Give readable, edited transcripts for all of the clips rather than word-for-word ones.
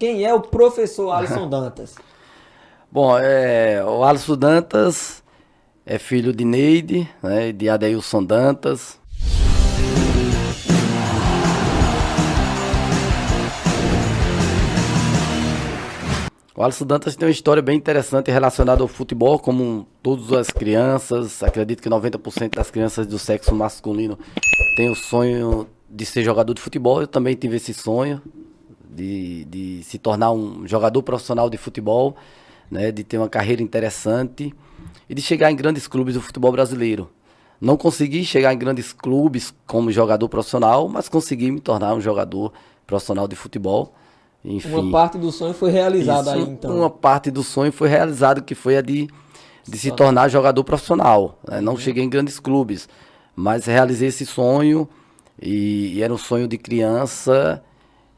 Quem é o professor Alisson Dantas? Bom, o Alisson Dantas é filho de Neide, né, de Adeilson Dantas. O Alisson Dantas tem uma história bem interessante relacionada ao futebol, como todas as crianças. Acredito que 90% das crianças do sexo masculino têm o sonho de ser jogador de futebol. Eu também tive esse sonho de se tornar um jogador profissional de futebol, né, de ter uma carreira interessante e de chegar em grandes clubes do futebol brasileiro. Não consegui chegar em grandes clubes como jogador profissional, mas consegui me tornar um jogador profissional de futebol. Enfim, uma parte do sonho foi realizada aí, então. Uma parte do sonho foi realizada, que foi a de se tornar jogador profissional. Né? Não cheguei em grandes clubes, mas realizei esse sonho e era um sonho de criança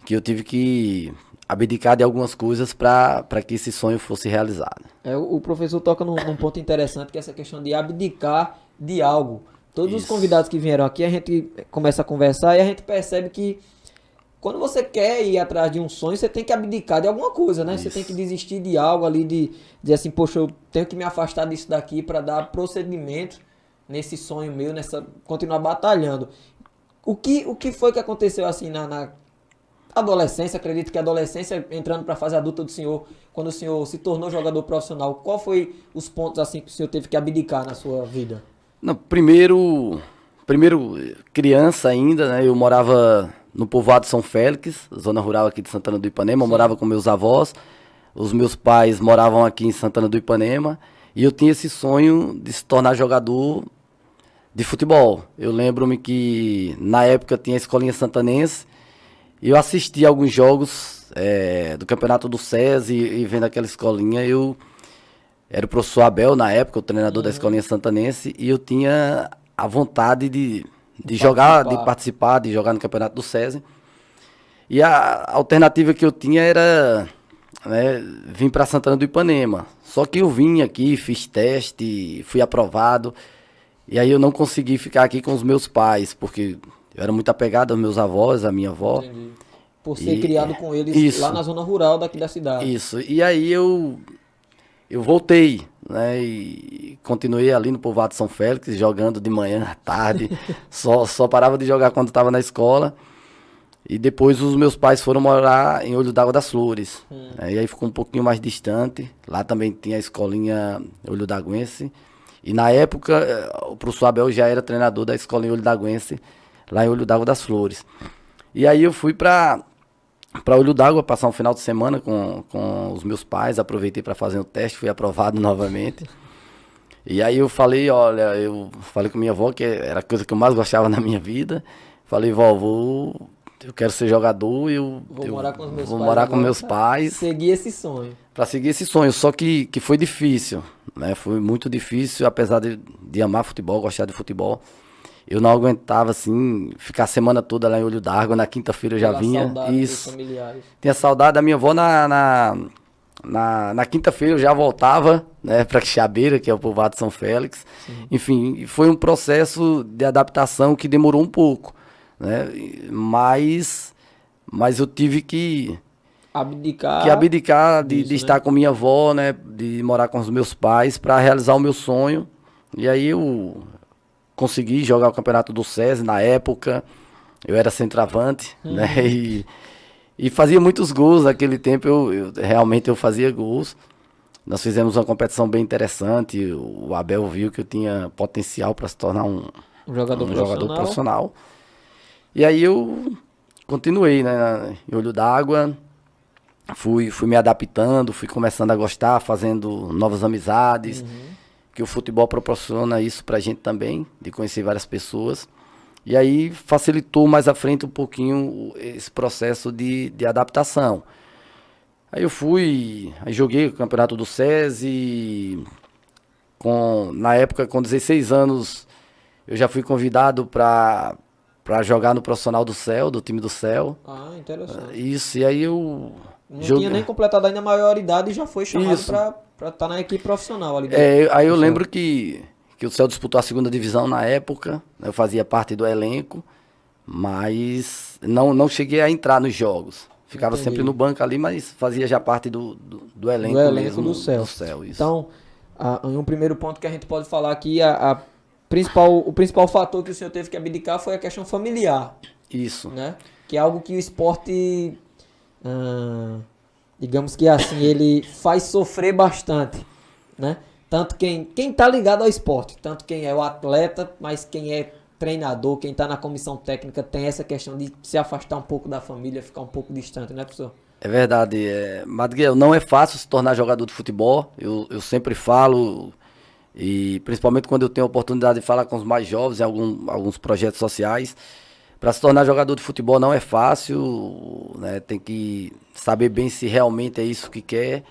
que eu tive que abdicar de algumas coisas para que esse sonho fosse realizado. O professor toca num ponto interessante, que é essa questão de abdicar de algo. Todos os convidados que vieram aqui, a gente começa a conversar e a gente percebe que quando você quer ir atrás de um sonho, você tem que abdicar de alguma coisa, né? Você tem que desistir de algo ali, de dizer assim, poxa, eu tenho que me afastar disso daqui para dar procedimento nesse sonho meu, continuar batalhando. O que foi que aconteceu assim na adolescência? Acredito que a adolescência, entrando para a fase adulta do senhor, quando o senhor se tornou jogador profissional, qual foi os pontos assim que o senhor teve que abdicar na sua vida? Não, primeiro criança ainda, né? Eu morava no povoado São Félix, zona rural aqui de Santana do Ipanema. Eu morava com meus avós, os meus pais moravam aqui em Santana do Ipanema, e eu tinha esse sonho de se tornar jogador de futebol. Eu lembro-me que na época tinha a escolinha santanense, e eu assisti alguns jogos do campeonato do SESI, e vendo aquela escolinha, eu era o professor Abel na época, o treinador da escolinha santanense, e eu tinha a vontade de jogar, de participar, de jogar no campeonato do SESI. E a alternativa que eu tinha era, né, vir para Santana do Ipanema. Só que eu vim aqui, fiz teste, fui aprovado. E aí eu não consegui ficar aqui com os meus pais, porque eu era muito apegado aos meus avós, à minha avó. Entendi. Por ser criado com eles lá na zona rural daqui da cidade. Isso. E aí eu voltei, né, e continuei ali no povoado São Félix, jogando de manhã, à tarde, só parava de jogar quando estava na escola. E depois os meus pais foram morar em Olho d'Água das Flores, e aí ficou um pouquinho mais distante. Lá também tinha a escolinha Olho d'Águense, e na época o professor Abel já era treinador da escolinha Olho d'Águense, lá em Olho d'Água das Flores. E aí eu fui para Olho d'Água, passar um final de semana com os meus pais, aproveitei para fazer um teste, fui aprovado novamente. E aí eu falei com minha avó, que era a coisa que eu mais gostava na minha vida. Falei, vó, eu quero ser jogador, vou morar com os meus vou pais. Morar com meus pais. Seguir esse sonho. Para seguir esse sonho, só que foi difícil, né? Foi muito difícil, apesar de amar futebol, gostar de futebol. Eu não aguentava, assim, ficar a semana toda lá em Olho d'Água. Na quinta-feira eu já vinha. Isso. Familiares. Tinha saudade da minha avó na quinta-feira eu já voltava, né, para Quixabeira, que é o povoado São Félix. Sim. Enfim, foi um processo de adaptação que demorou um pouco, né? Mas eu tive que abdicar de estar com minha avó, né, de morar com os meus pais para realizar o meu sonho. E aí eu consegui jogar o campeonato do SESI na época. Eu era centroavante, né? E fazia muitos gols naquele tempo. Realmente eu fazia gols. Nós fizemos uma competição bem interessante. O Abel viu que eu tinha potencial para se tornar um jogador profissional. E aí eu continuei, né, em Olho d'Água. Fui me adaptando, fui começando a gostar, fazendo novas amizades. Que o futebol proporciona isso pra gente também, de conhecer várias pessoas. E aí facilitou mais à frente um pouquinho esse processo de adaptação. Aí aí joguei o campeonato do SESI. Na época, com 16 anos, eu já fui convidado para jogar no profissional do Céu, do time do Céu. Ah, interessante. Isso, e aí eu... Não tinha nem completado ainda a maioridade e já foi chamado para estar na equipe profissional ali. Aí eu lembro que o Céu disputou a segunda divisão na época, eu fazia parte do elenco, mas não cheguei a entrar nos jogos. Ficava Entendi. sempre no banco ali, mas fazia já parte do elenco, Do elenco mesmo, do céu. isso. Então, em um primeiro ponto que a gente pode falar aqui, o principal fator que o senhor teve que abdicar foi a questão familiar, Isso. né? Que é algo que o esporte, digamos que assim, ele faz sofrer bastante, né? Tanto quem tá ligado ao esporte, tanto quem é o atleta, mas quem é treinador, quem tá na comissão técnica, tem essa questão de se afastar um pouco da família, ficar um pouco distante, né, professor? É verdade. Madrigueira, não é fácil se tornar jogador de futebol. Eu sempre falo, e principalmente quando eu tenho a oportunidade de falar com os mais jovens em alguns projetos sociais. Para se tornar jogador de futebol não é fácil, né? Tem que saber bem se realmente é isso que quer,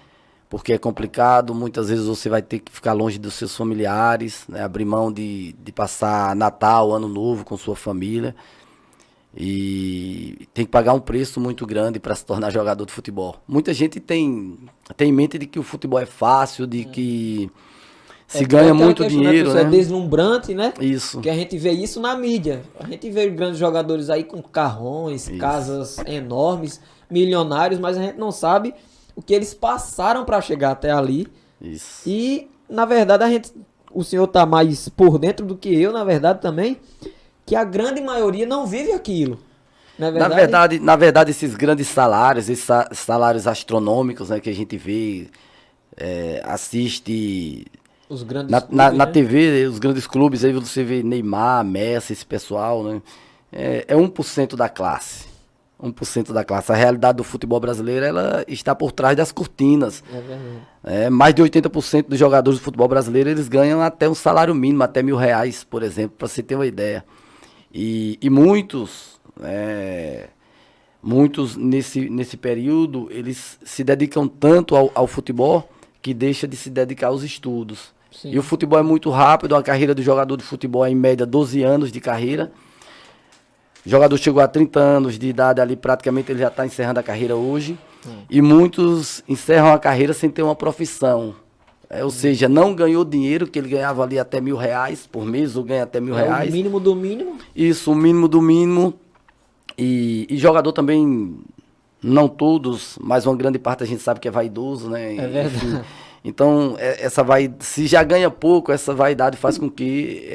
porque é complicado. Muitas vezes você vai ter que ficar longe dos seus familiares, né? Abrir mão de passar Natal, Ano Novo com sua família. E tem que pagar um preço muito grande para se tornar jogador de futebol. Muita gente tem em mente de que o futebol é fácil, de que se ganha aquela muito questão, dinheiro, professor? né? É deslumbrante, né? Isso. Que a gente vê isso na mídia. A gente vê grandes jogadores aí com carrões, Isso. casas enormes, milionários, mas a gente não sabe o que eles passaram para chegar até ali. Isso. E, na verdade, o senhor tá mais por dentro do que eu, na verdade, também, que a grande maioria não vive aquilo. Não é verdade? Na verdade, esses grandes salários, esses salários astronômicos, né, que a gente vê, assiste Os grandes na clubes, né? TV, os grandes clubes, aí você vê Neymar, Messi, esse pessoal, né? É 1% da classe. 1% da classe. A realidade do futebol brasileiro, ela está por trás das cortinas. É verdade. Mais de 80% dos jogadores do futebol brasileiro, eles ganham até um salário mínimo, até R$ 1.000, por exemplo, para você ter uma ideia. E muitos nesse período, eles se dedicam tanto ao futebol que deixa de se dedicar aos estudos. Sim. E o futebol é muito rápido, a carreira do jogador de futebol é em média 12 anos de carreira. O jogador chegou a 30 anos de idade ali, praticamente ele já está encerrando a carreira hoje. E muitos encerram a carreira sem ter uma profissão. Ou seja, não ganhou dinheiro, que ele ganhava ali até R$ 1.000 por mês, ou ganha até R$ 1.000. É o mínimo do mínimo. Isso, o mínimo do mínimo. E jogador também, não todos, mas uma grande parte a gente sabe que é vaidoso, né? É verdade. Enfim, então, se já ganha pouco, essa vaidade faz com que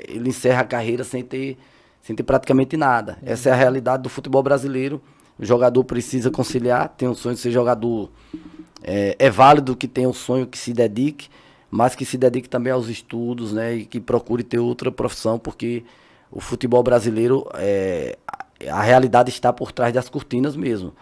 ele encerre a carreira sem ter praticamente nada. Essa é a realidade do futebol brasileiro. O jogador precisa conciliar, tem um sonho de ser jogador. É válido que tenha um sonho que se dedique, mas que se dedique também aos estudos, né? E que procure ter outra profissão, porque o futebol brasileiro, a realidade está por trás das cortinas mesmo.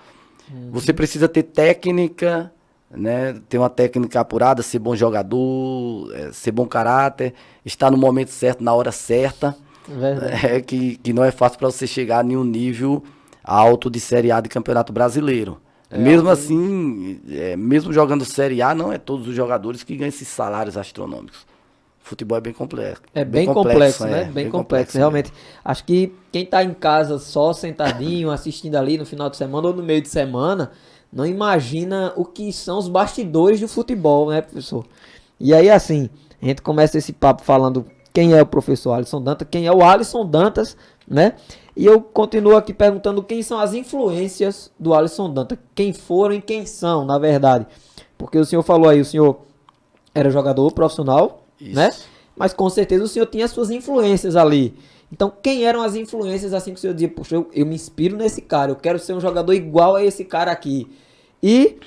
Você precisa ter técnica, né? Ter uma técnica apurada, ser bom jogador, ser bom caráter, estar no momento certo, na hora certa. Verdade. Que não é fácil para você chegar a nenhum nível alto de Série A de Campeonato Brasileiro. Mesmo assim, mesmo jogando Série A, não é todos os jogadores que ganham esses salários astronômicos. O futebol é bem complexo. É bem complexo, né? Bem Bem complexo, realmente. Acho que quem tá em casa só sentadinho, assistindo ali no final de semana ou no meio de semana, não imagina o que são os bastidores do futebol, né, professor? E aí, assim, a gente começa esse papo falando quem é o professor Alisson Dantas, quem é o Alisson Dantas, né? E eu continuo aqui perguntando quem são as influências do Alisson Dantas. Quem foram e quem são, na verdade. Porque o senhor falou aí, o senhor era jogador profissional, Isso. né? Mas com certeza o senhor tinha as suas influências ali. Então, quem eram as influências assim que o senhor dizia, poxa, eu me inspiro nesse cara, eu quero ser um jogador igual a esse cara aqui. E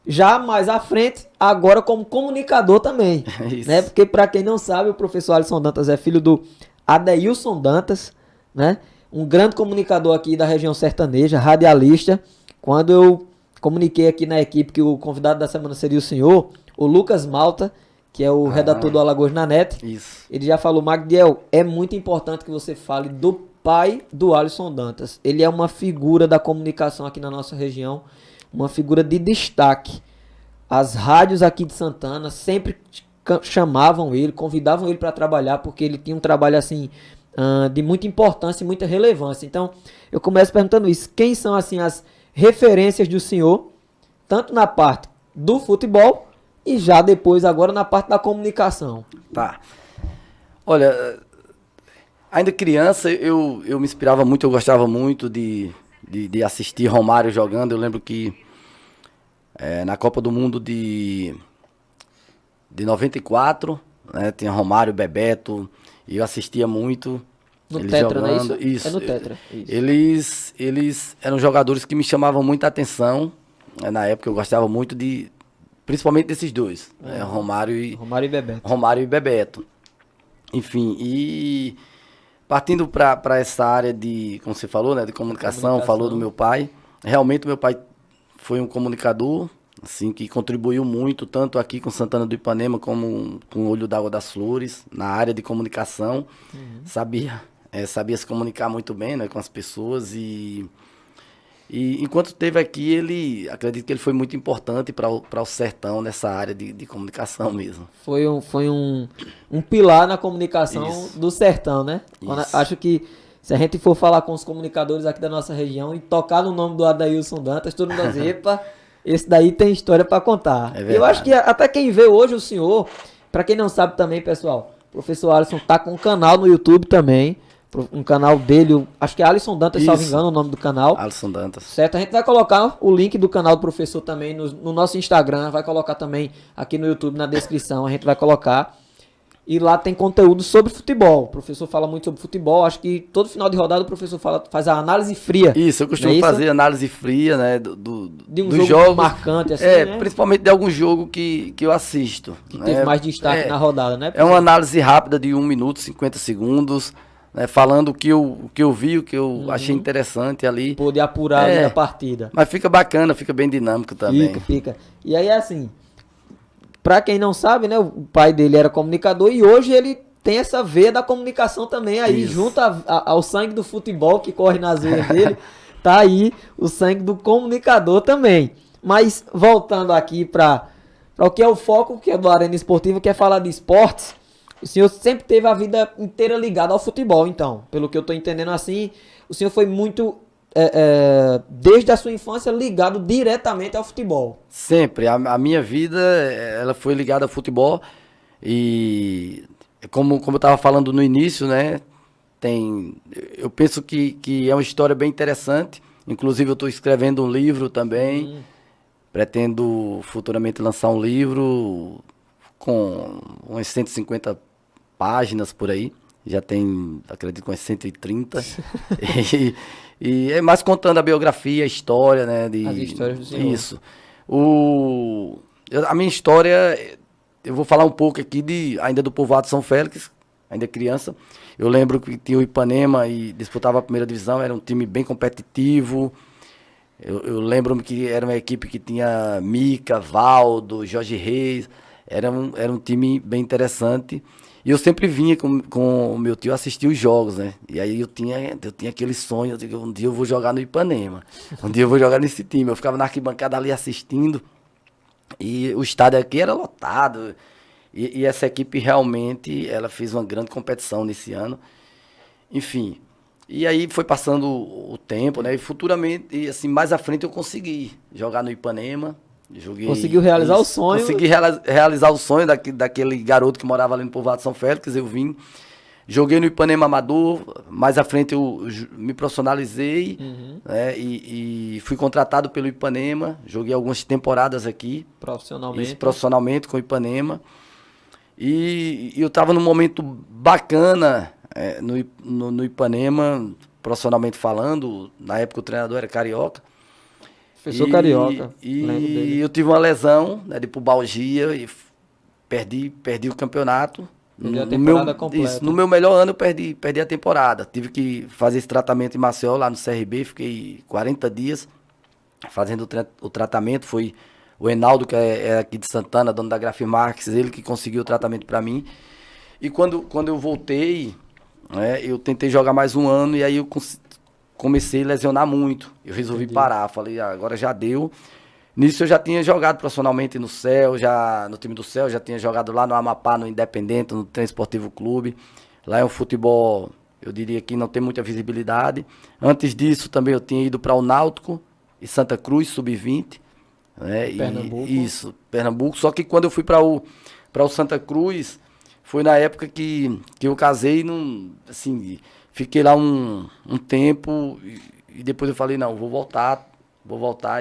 já mais à frente, agora como comunicador também. Isso. Né? Porque para quem não sabe, o professor Alisson Dantas é filho do Adeilson Dantas, né? Um grande comunicador aqui da região sertaneja, radialista. Quando eu comuniquei aqui na equipe que o convidado da semana seria o senhor, o Lucas Malta, que é o redator do Alagoas na Net, Isso. ele já falou, Magdiel, é muito importante que você fale do pai do Alisson Dantas. Ele é uma figura da comunicação aqui na nossa região, uma figura de destaque. As rádios aqui de Santana sempre chamavam ele, convidavam ele para trabalhar, porque ele tinha um trabalho assim de muita importância e muita relevância. Então, eu começo perguntando isso. Quem são assim as referências do senhor, tanto na parte do futebol e já depois agora na parte da comunicação? Tá. Olha, ainda criança eu me inspirava muito, eu gostava muito de de assistir Romário jogando. Eu lembro que na Copa do Mundo de 94, né, tinha Romário, Bebeto, e eu assistia muito. No Eles Tetra, não é jogando. isso? É no Tetra. Isso. Eles eram jogadores que me chamavam muita atenção. Na época eu gostava muito principalmente desses dois, Romário e Bebeto. Romário e Bebeto. Enfim, e partindo para essa área de, como você falou, né, de comunicação, falou do meu pai. Realmente o meu pai foi um comunicador, assim, que contribuiu muito, tanto aqui com Santana do Ipanema, como com o Olho d'Água das Flores, na área de comunicação. Sabia se comunicar muito bem, né, com as pessoas e enquanto esteve aqui, acredito que ele foi muito importante para o Sertão nessa área de comunicação mesmo. Foi um pilar na comunicação do Sertão, né? Acho que se a gente for falar com os comunicadores aqui da nossa região e tocar no nome do Adailson Dantas, todo mundo vai dizer, epa, esse daí tem história para contar. É, eu acho que até quem vê hoje o senhor, para quem não sabe também, pessoal, o professor Alisson tá com um canal no YouTube também, um canal dele, acho que é Alisson Dantas, se não me engano o nome do canal. Alisson Dantas. Certo, a gente vai colocar o link do canal do professor também no nosso Instagram, vai colocar também aqui no YouTube na descrição, a gente vai colocar. E lá tem conteúdo sobre futebol. O professor fala muito sobre futebol. Acho que todo final de rodada o professor faz a análise fria. Isso, eu costumo fazer análise fria, né? De um jogo marcante, assim, né? Principalmente de algum jogo que eu assisto. Que teve mais destaque na rodada, né? É uma análise rápida de 1 minuto, 50 segundos, né? Falando o que eu vi, o que eu achei interessante ali. Poder apurar a partida. Mas fica bacana, fica bem dinâmico também. Fica. E aí, assim, pra quem não sabe, né, o pai dele era comunicador e hoje ele tem essa veia da comunicação também aí, junto ao sangue do futebol que corre nas veias dele, tá aí o sangue do comunicador também. Mas voltando aqui para o que é o foco, que é do Arena Esportiva, que é falar de esportes, o senhor sempre teve a vida inteira ligada ao futebol, então, pelo que eu tô entendendo assim, o senhor foi muito... desde a sua infância ligado diretamente ao futebol. Sempre, a minha vida ela foi ligada ao futebol e como eu estava falando no início, né, eu penso que é uma história bem interessante, inclusive eu estou escrevendo um livro também, pretendo futuramente lançar um livro com umas 150 páginas por aí, já tem, acredito, umas 130 E é mais contando a biografia, a história, né? As histórias do senhor. Isso. A minha história, eu vou falar um pouco aqui ainda do povoado São Félix, ainda criança. Eu lembro que tinha o Ipanema e disputava a primeira divisão, era um time bem competitivo. Eu lembro que era uma equipe que tinha Mica, Valdo, Jorge Reis. Era um time bem interessante. E eu sempre vinha com o meu tio assistir os jogos, né? E aí eu tinha aquele sonho, eu digo, um dia eu vou jogar no Ipanema, um dia eu vou jogar nesse time. Eu ficava na arquibancada ali assistindo, e o estádio aqui era lotado. E essa equipe realmente, ela fez uma grande competição nesse ano. Enfim, e aí foi passando o tempo, né? E futuramente, e assim, mais à frente eu consegui jogar no Ipanema. Conseguiu realizar o sonho. Consegui realizar o sonho daquele garoto que morava ali no povoado São Félix. Eu vim, joguei no Ipanema Amador, mais à frente eu me profissionalizei, né, e fui contratado pelo Ipanema. Joguei algumas temporadas aqui. Profissionalmente com o Ipanema. E eu estava num momento bacana no Ipanema, profissionalmente falando. Na época o treinador era carioca. Professor Carioca. E eu tive uma lesão, né, de pubalgia e perdi o campeonato. Perdi a temporada completa. No meu melhor ano eu perdi a temporada. Tive que fazer esse tratamento em Maceió, lá no CRB. Fiquei 40 dias fazendo o tratamento. Foi o Enaldo, que é aqui de Santana, dono da Grafir Marques, ele que conseguiu o tratamento para mim. E quando eu voltei, né, eu tentei jogar mais um ano e aí eu comecei a lesionar muito. Eu resolvi parar. Falei, agora já deu. Nisso eu já tinha jogado profissionalmente no time do Céu, já tinha jogado lá no Amapá, no Independente, no Trem Esportivo Clube. Lá é um futebol, eu diria que não tem muita visibilidade. Antes disso também eu tinha ido para o Náutico e Santa Cruz, sub-20. Né? Pernambuco. Pernambuco. Só que quando eu fui para o Santa Cruz, foi na época que eu casei, assim, fiquei lá um tempo e depois eu falei, não, vou voltar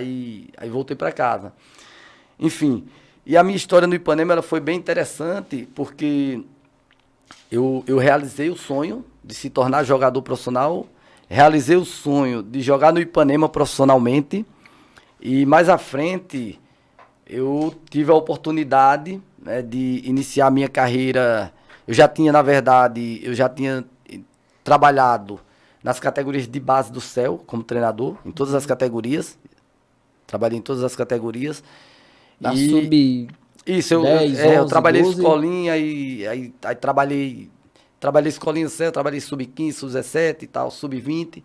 e aí voltei para casa. Enfim, e a minha história no Ipanema ela foi bem interessante, porque eu realizei o sonho de se tornar jogador profissional, realizei o sonho de jogar no Ipanema profissionalmente, e mais à frente eu tive a oportunidade, né, de iniciar a minha carreira. Eu já tinha trabalhado nas categorias de base do CEL como treinador, em todas as categorias. Trabalhei em todas as categorias. Da sub Isso, eu 10, eu 11, trabalhei 12. escolinha aí trabalhei escolinha CEL, trabalhei sub-15, sub-17 e tal, sub-20.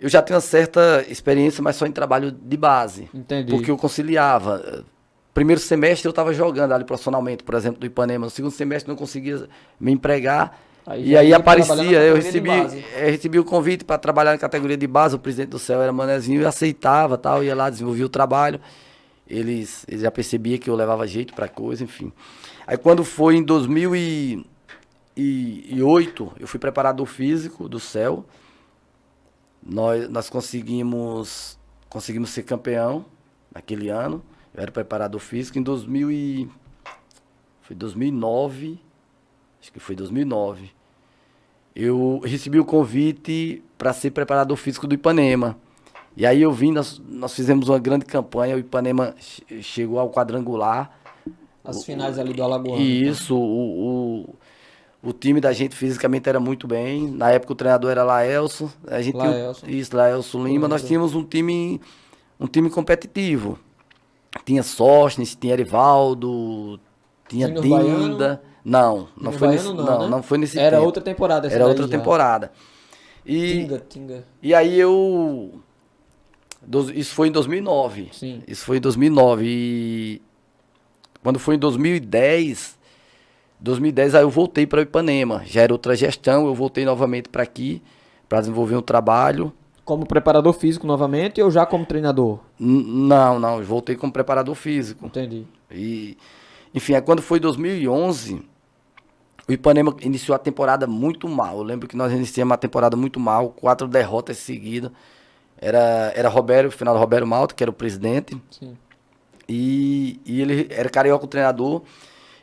Eu já tenho uma certa experiência, mas só em trabalho de base. Entendi. Porque eu conciliava. Primeiro semestre eu estava jogando ali profissionalmente, por exemplo, do Ipanema. No segundo semestre não conseguia me empregar. Aí E já aí ia trabalhar na aparecia, eu categoria de base. recebi o convite para trabalhar na categoria de base. O presidente do CEL era Manezinho, eu aceitava, tal, ia lá, desenvolvia o trabalho. Eles já percebiam que eu levava jeito para coisa, enfim. Aí quando foi em 2008, eu fui preparador físico do CEL. Nós conseguimos ser campeão naquele ano. Eu era preparador físico. Foi 2009, acho que foi 2009. Eu recebi o convite para ser preparador físico do Ipanema. E aí eu vim, nós fizemos uma grande campanha. O Ipanema chegou ao quadrangular. As finais ali do Alagoano. E isso, o time da gente fisicamente era muito bem. Na época o treinador era Laelson. Laelson Lima. Nós tínhamos um time competitivo. Tinha Sóstenes, tinha Erivaldo, tinha Júnior Dinda. Baiano? Não foi nesse, Não, né? não foi nesse Era tempo. outra temporada essa Era daí outra já. temporada. Tinga. E aí isso foi em 2009. Sim. Isso foi em 2009. E quando foi em 2010 aí eu voltei para o Ipanema. Já era outra gestão, eu voltei novamente para aqui para desenvolver um trabalho. Como preparador físico novamente ou já como treinador? Não, eu voltei como preparador físico. Entendi. E, enfim, aí quando foi 2011, o Ipanema iniciou a temporada muito mal. Eu lembro que nós iniciamos a temporada muito mal, 4 derrotas seguidas. Era Roberto, o final do Roberto Malta, que era o presidente. Sim. E ele era carioca o treinador.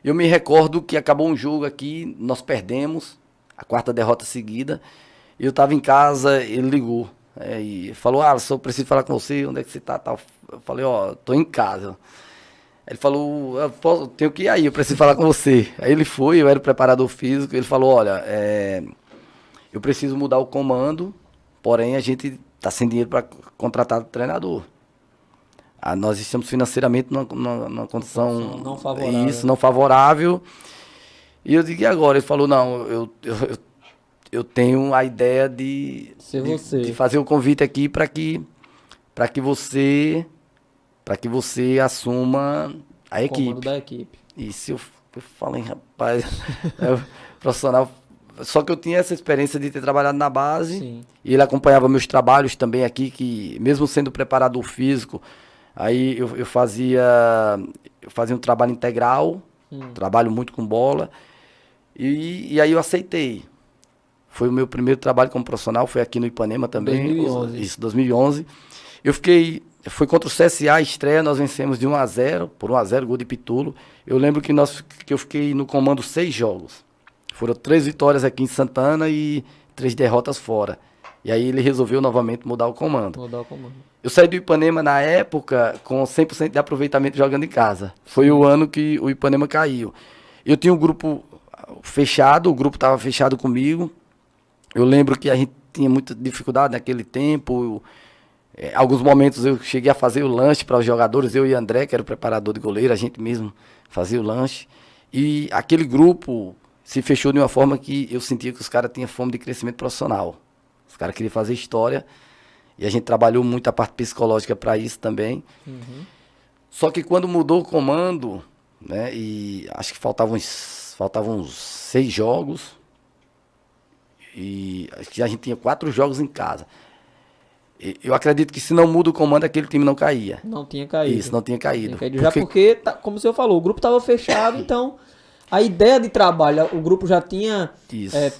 Eu me recordo que acabou um jogo aqui, nós perdemos a 4ª derrota seguida. Eu estava em casa, ele ligou. E falou, Alisson, eu preciso falar com você, onde é que você tá? Tal. Eu falei, tô em casa. Ele falou, tenho que ir aí, eu preciso falar com você. Aí ele foi, eu era o preparador físico, ele falou, olha, eu preciso mudar o comando, porém a gente tá sem dinheiro para contratar treinador. Nós estamos financeiramente numa condição não favorável. Isso, não favorável. E eu digo, e agora? Ele falou, não, eu tenho a ideia de fazer o convite aqui para que você assuma a equipe. Comando da equipe. Isso, eu falei, rapaz, profissional. Só que eu tinha essa experiência de ter trabalhado na base. Sim. E ele acompanhava meus trabalhos também aqui, que mesmo sendo preparador físico, aí eu fazia um trabalho integral, trabalho muito com bola. E aí eu aceitei. Foi o meu primeiro trabalho como profissional, foi aqui no Ipanema também. 2011. Isso, 2011. Foi contra o CSA, a estreia, nós vencemos de 1-0, por 1-0, gol de Pitulo. Eu lembro que eu fiquei no comando 6 jogos. Foram 3 vitórias aqui em Santana e 3 derrotas fora. E aí ele resolveu novamente mudar o comando. Eu saí do Ipanema na época com 100% de aproveitamento jogando em casa. Foi o ano que o Ipanema caiu. Eu tinha um grupo fechado, o grupo estava fechado comigo. Eu lembro que a gente tinha muita dificuldade naquele tempo. Alguns momentos eu cheguei a fazer o lanche para os jogadores, eu e André, que era o preparador de goleiro, a gente mesmo fazia o lanche. E aquele grupo se fechou de uma forma que eu sentia que os caras tinham fome de crescimento profissional. Os caras queriam fazer história e a gente trabalhou muito a parte psicológica para isso também. Uhum. Só que quando mudou o comando, né, e acho que faltavam uns 6 jogos, e acho que a gente tinha 4 jogos em casa. Eu acredito que se não muda o comando, aquele time não caía. Não tinha caído. Isso, não tinha caído. Já porque, como o senhor falou, o grupo estava fechado, então a ideia de trabalho, o grupo já tinha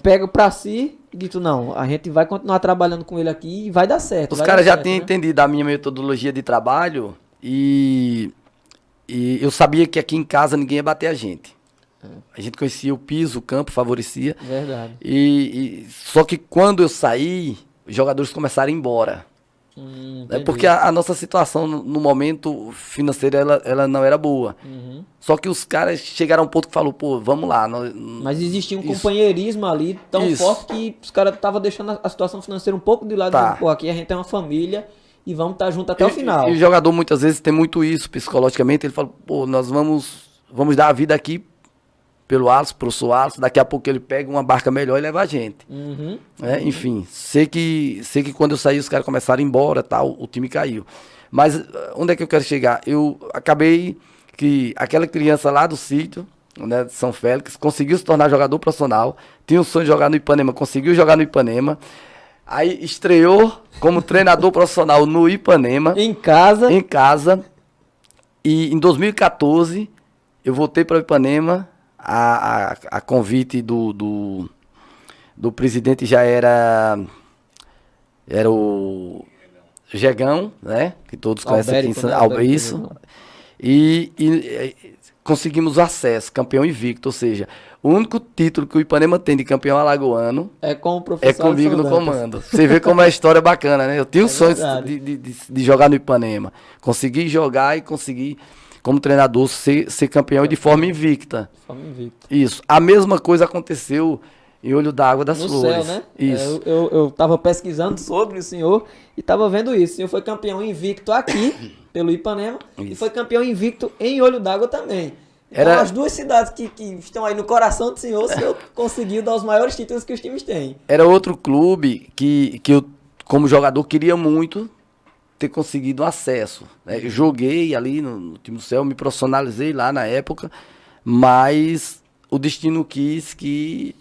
pego para si e dito, não, a gente vai continuar trabalhando com ele aqui e vai dar certo. Os vai caras dar já certo, tinham né? entendido a minha metodologia de trabalho e eu sabia que aqui em casa ninguém ia bater a gente. A gente conhecia o piso, o campo, favorecia. Verdade. Só que quando eu saí, os jogadores começaram a ir embora. Entendi. Porque a nossa situação no momento financeiro, ela não era boa. Uhum. Só que os caras chegaram a um ponto que falou, pô, vamos lá. Mas existia um Isso. companheirismo ali tão Isso. forte que os caras estavam deixando a situação financeira um pouco de lado. Tá. Dizendo, pô, aqui a gente é uma família e vamos estar junto até o final. E o jogador muitas vezes tem muito isso psicologicamente. Ele fala, pô, nós vamos dar a vida aqui pelo Alisson, pro Alisson. Daqui a pouco ele pega uma barca melhor e leva a gente. Uhum. Enfim, sei que quando eu saí os caras começaram a ir embora, tal, o time caiu. Mas onde é que eu quero chegar? Eu acabei que aquela criança lá do sítio, né, de São Félix, conseguiu se tornar jogador profissional, tinha o sonho de jogar no Ipanema, conseguiu jogar no Ipanema, aí estreou como treinador profissional no Ipanema, Em casa. e em 2014 eu voltei para o Ipanema, a convite do presidente já era o Gegão, né? Que todos conhecem aqui em São Paulo. Isso. E conseguimos o acesso, campeão invicto. Ou seja, o único título que o Ipanema tem de campeão alagoano É com o professor é comigo Alisson no Dantas. comando. Você vê como é a história bacana, né? Eu tinha o sonho verdade. de jogar no Ipanema. Consegui jogar e consegui, como treinador, ser campeão de forma invicta. Forma invicta. Isso. A mesma coisa aconteceu em Olho d'Água das No Flores. céu, né? Isso. Eu tava pesquisando sobre o senhor e tava vendo isso. O senhor foi campeão invicto aqui, pelo Ipanema, e Isso. foi campeão invicto em Olho d'Água também. Então, Era- as duas cidades que estão aí no coração do senhor, o senhor conseguiu dar os maiores títulos que os times têm. Era outro clube que eu, como jogador, queria muito ter conseguido acesso, né? Eu joguei ali no time do Céu, me profissionalizei lá na época, mas o destino quis que...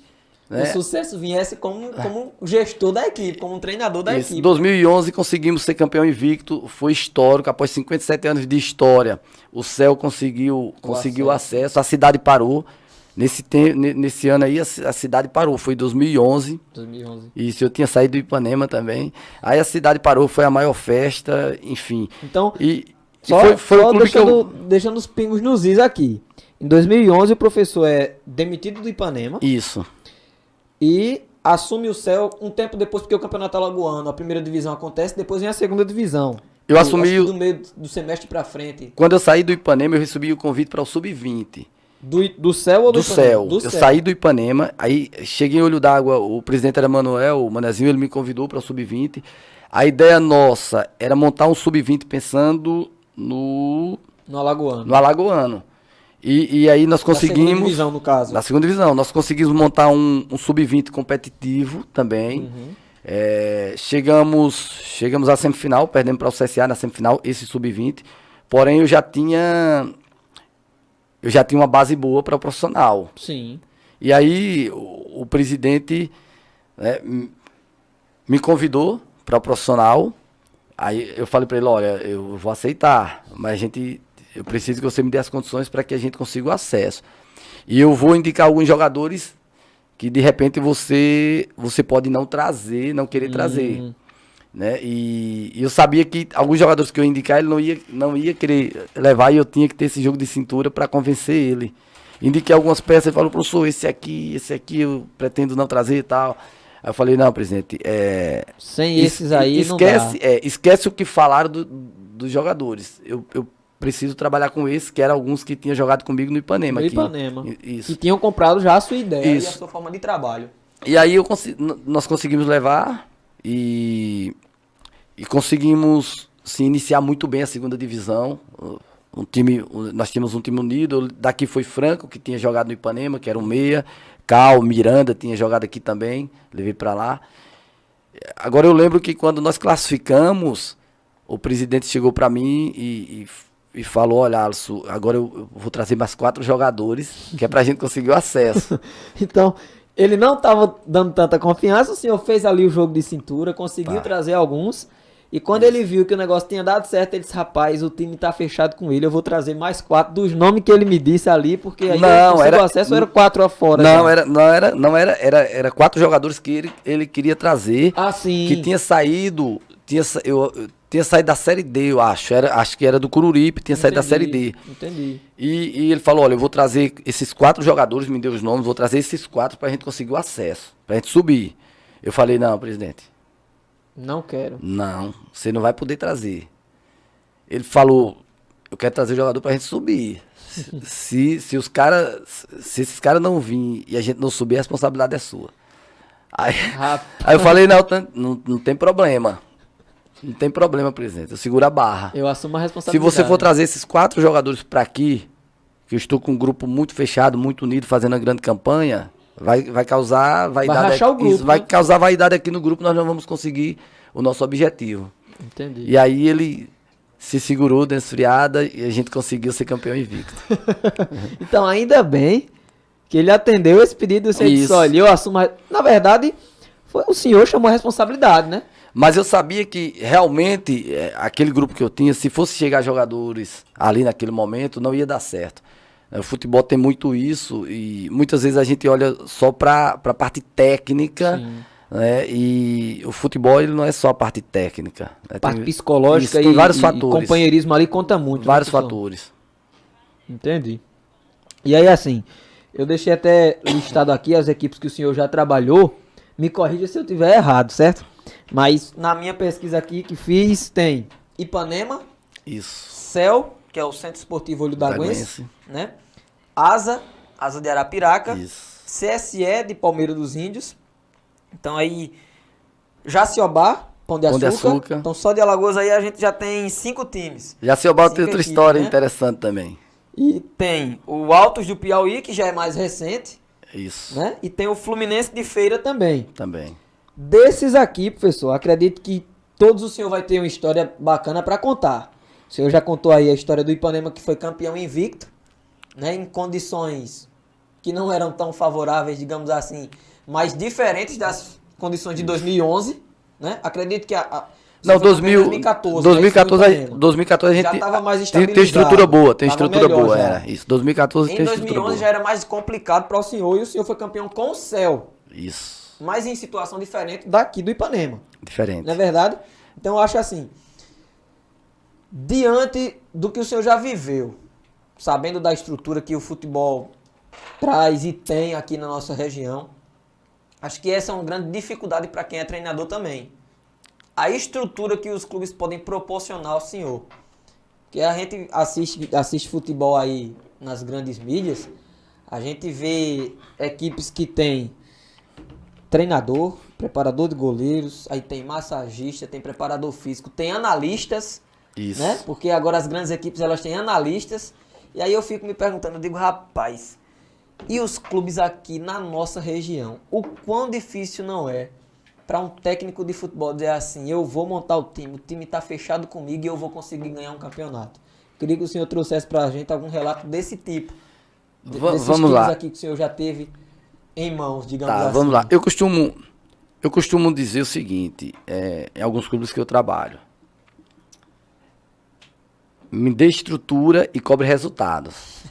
O né, sucesso viesse como gestor da equipe, como um treinador da Em equipe. 2011 conseguimos ser campeão invicto, foi histórico, após 57 anos de história, o Céu conseguiu acesso, a cidade parou, nesse ano aí a cidade parou, foi 2011, 2011. isso, eu tinha saído do Ipanema também, aí a cidade parou, foi a maior festa, enfim, Então, e só, foi só o clube que deixando os pingos nos is aqui. Em 2011 o professor é demitido do Ipanema Isso, e assume o Céu um tempo depois, porque o campeonato alagoano, a primeira divisão acontece, depois vem a segunda divisão. Eu assumi acho que o- do meio do semestre pra frente. quando eu saí do Ipanema eu recebi o convite para o Sub-20, Do Céu ou do do Ipanema? Céu. Do Eu Céu. saí do Ipanema, aí cheguei em Olho d'Água, o presidente era Manuel, o Manezinho, ele me convidou para o Sub-20. A ideia nossa era montar um Sub-20 pensando no No Alagoano. Alagoano. E aí nós Da segunda conseguimos... divisão, no caso. Na segunda divisão. Nós conseguimos montar um Sub-20 competitivo também. Uhum. Chegamos à semifinal, perdemos para o CSA na semifinal, esse Sub-20. Porém, eu já tinha uma base boa para o profissional. Sim. E aí o presidente, né, me convidou para o profissional. Aí eu falei para ele, olha, eu vou aceitar, mas eu preciso que você me dê as condições para que a gente consiga o acesso. E eu vou indicar alguns jogadores que de repente você pode não trazer, não querer trazer. Né? E eu sabia que alguns jogadores que eu ia indicar, ele não ia querer levar e eu tinha que ter esse jogo de cintura para convencer ele. Indiquei algumas peças, ele falou, professor, esse aqui eu pretendo não trazer e tal. Aí eu falei, não, presidente, Sem esses aí esquece, não dá. esquece o que falaram dos jogadores. Eu preciso trabalhar com esses, que eram alguns que tinham jogado comigo no Ipanema. No aqui. Ipanema. Isso. Que tinham comprado já a sua ideia Isso. e a sua forma de trabalho. E aí nós conseguimos levar e conseguimos se iniciar muito bem a segunda divisão. Nós tínhamos um time unido. Daqui foi Franco, que tinha jogado no Ipanema, que era um meia. Cal, Miranda tinha jogado aqui também, levei para lá. Agora eu lembro que quando nós classificamos, o presidente chegou para mim e falou, olha, Alisson, agora eu vou trazer mais 4 jogadores, que é pra gente conseguir o acesso. Então, ele não estava dando tanta confiança, o senhor fez ali o jogo de cintura, conseguiu Tá. trazer alguns, E quando ele viu que o negócio tinha dado certo, ele disse, rapaz, o time tá fechado com ele, eu vou trazer mais 4 dos nomes que ele me disse ali, porque aí Não, o acesso era 4 afora. Não, já. era 4 jogadores que ele queria trazer, Ah, sim. que tinha saído, tinha saído da Série D, eu acho, acho que era do Coruripe, tinha saído da Série D. Entendi. E ele falou, olha, eu vou trazer esses 4 jogadores, me deu os nomes, vou trazer esses 4 pra gente conseguir o acesso, pra gente subir. Eu falei, não, presidente. Não quero. Não, você não vai poder trazer. Ele falou, eu quero trazer jogador pra gente subir. Se esses caras não virem e a gente não subir, a responsabilidade é sua. Aí eu falei, não tem problema. Não tem problema, presidente. Eu seguro a barra. Eu assumo a Se responsabilidade. você for trazer esses 4 jogadores pra aqui, que eu estou com um grupo muito fechado, muito unido, fazendo uma grande campanha, vai causar vaidade. Vai rachar o grupo, isso vai né? causar vaidade aqui no grupo, nós não vamos conseguir o nosso objetivo. Entendi. E aí ele se segurou, deu uma esfriada e a gente conseguiu ser campeão invicto. Então, ainda bem que ele atendeu esse pedido. Você disse, Isso. olha, eu assumo. Na verdade, foi o senhor chamou a responsabilidade, né? Mas eu sabia que realmente aquele grupo que eu tinha, se fosse chegar jogadores ali naquele momento, não ia dar certo. O futebol tem muito isso e muitas vezes a gente olha só para a parte técnica, né? E o futebol ele não é só a parte técnica. Né? Parte psicológica tem vários fatores. companheirismo ali conta muito. Vários né, pessoal? fatores. Entendi. E aí, assim, eu deixei até listado aqui as equipes que o senhor já trabalhou. Me corrija se eu tiver errado, certo? Mas na minha pesquisa aqui que fiz, tem Ipanema, Isso. CEL, que é o Centro Esportivo Olho d'Aguense, né? Asa de Arapiraca, Isso. CSE de Palmeira dos Índios. Então aí, Jaciobá, Pão de Pão de Açúcar. Açúcar. Então só de Alagoas aí a gente já tem 5 times. Jaciobá tem 5 outra equipes, história né? interessante também. E tem o Altos do Piauí, que já é mais recente, Isso. né? E tem o Fluminense de Feira também. Também. Desses aqui, professor, acredito que todos o senhor vai ter uma história bacana para contar. O senhor já contou aí a história do Ipanema, que foi campeão invicto, né? Em condições que não eram tão favoráveis, digamos assim, mas diferentes das condições de 2011, né? Acredito que Não, foi campeão em 2014. 2014 a gente já estava mais tem estabilizado. estrutura boa, tem Tava estrutura melhor boa, já. era. Isso, 2014 Em tem estrutura 2011 boa. já era mais complicado para o senhor e o senhor foi campeão com o CEL, Isso, mas em situação diferente daqui do Ipanema. diferente. Não é verdade? Então eu acho assim, diante do que o senhor já viveu, sabendo da estrutura que o futebol traz e tem aqui na nossa região, acho que essa é uma grande dificuldade para quem é treinador também. A estrutura que os clubes podem proporcionar ao senhor. Porque a gente assiste futebol aí nas grandes mídias, a gente vê equipes que tem treinador, preparador de goleiros, aí tem massagista, tem preparador físico, tem analistas, Isso. né? Porque agora as grandes equipes elas têm analistas. E aí eu fico me perguntando, eu digo, rapaz, e os clubes aqui na nossa região? O quão difícil não é para um técnico de futebol dizer assim, eu vou montar o time tá fechado comigo e eu vou conseguir ganhar um campeonato. Queria que o senhor trouxesse pra gente algum relato desse tipo. Desses Vamos times lá. aqui que o senhor já teve em mãos, digamos Tá, assim. vamos lá. Eu costumo dizer o seguinte, em alguns clubes que eu trabalho. Me dê estrutura e cobre resultados.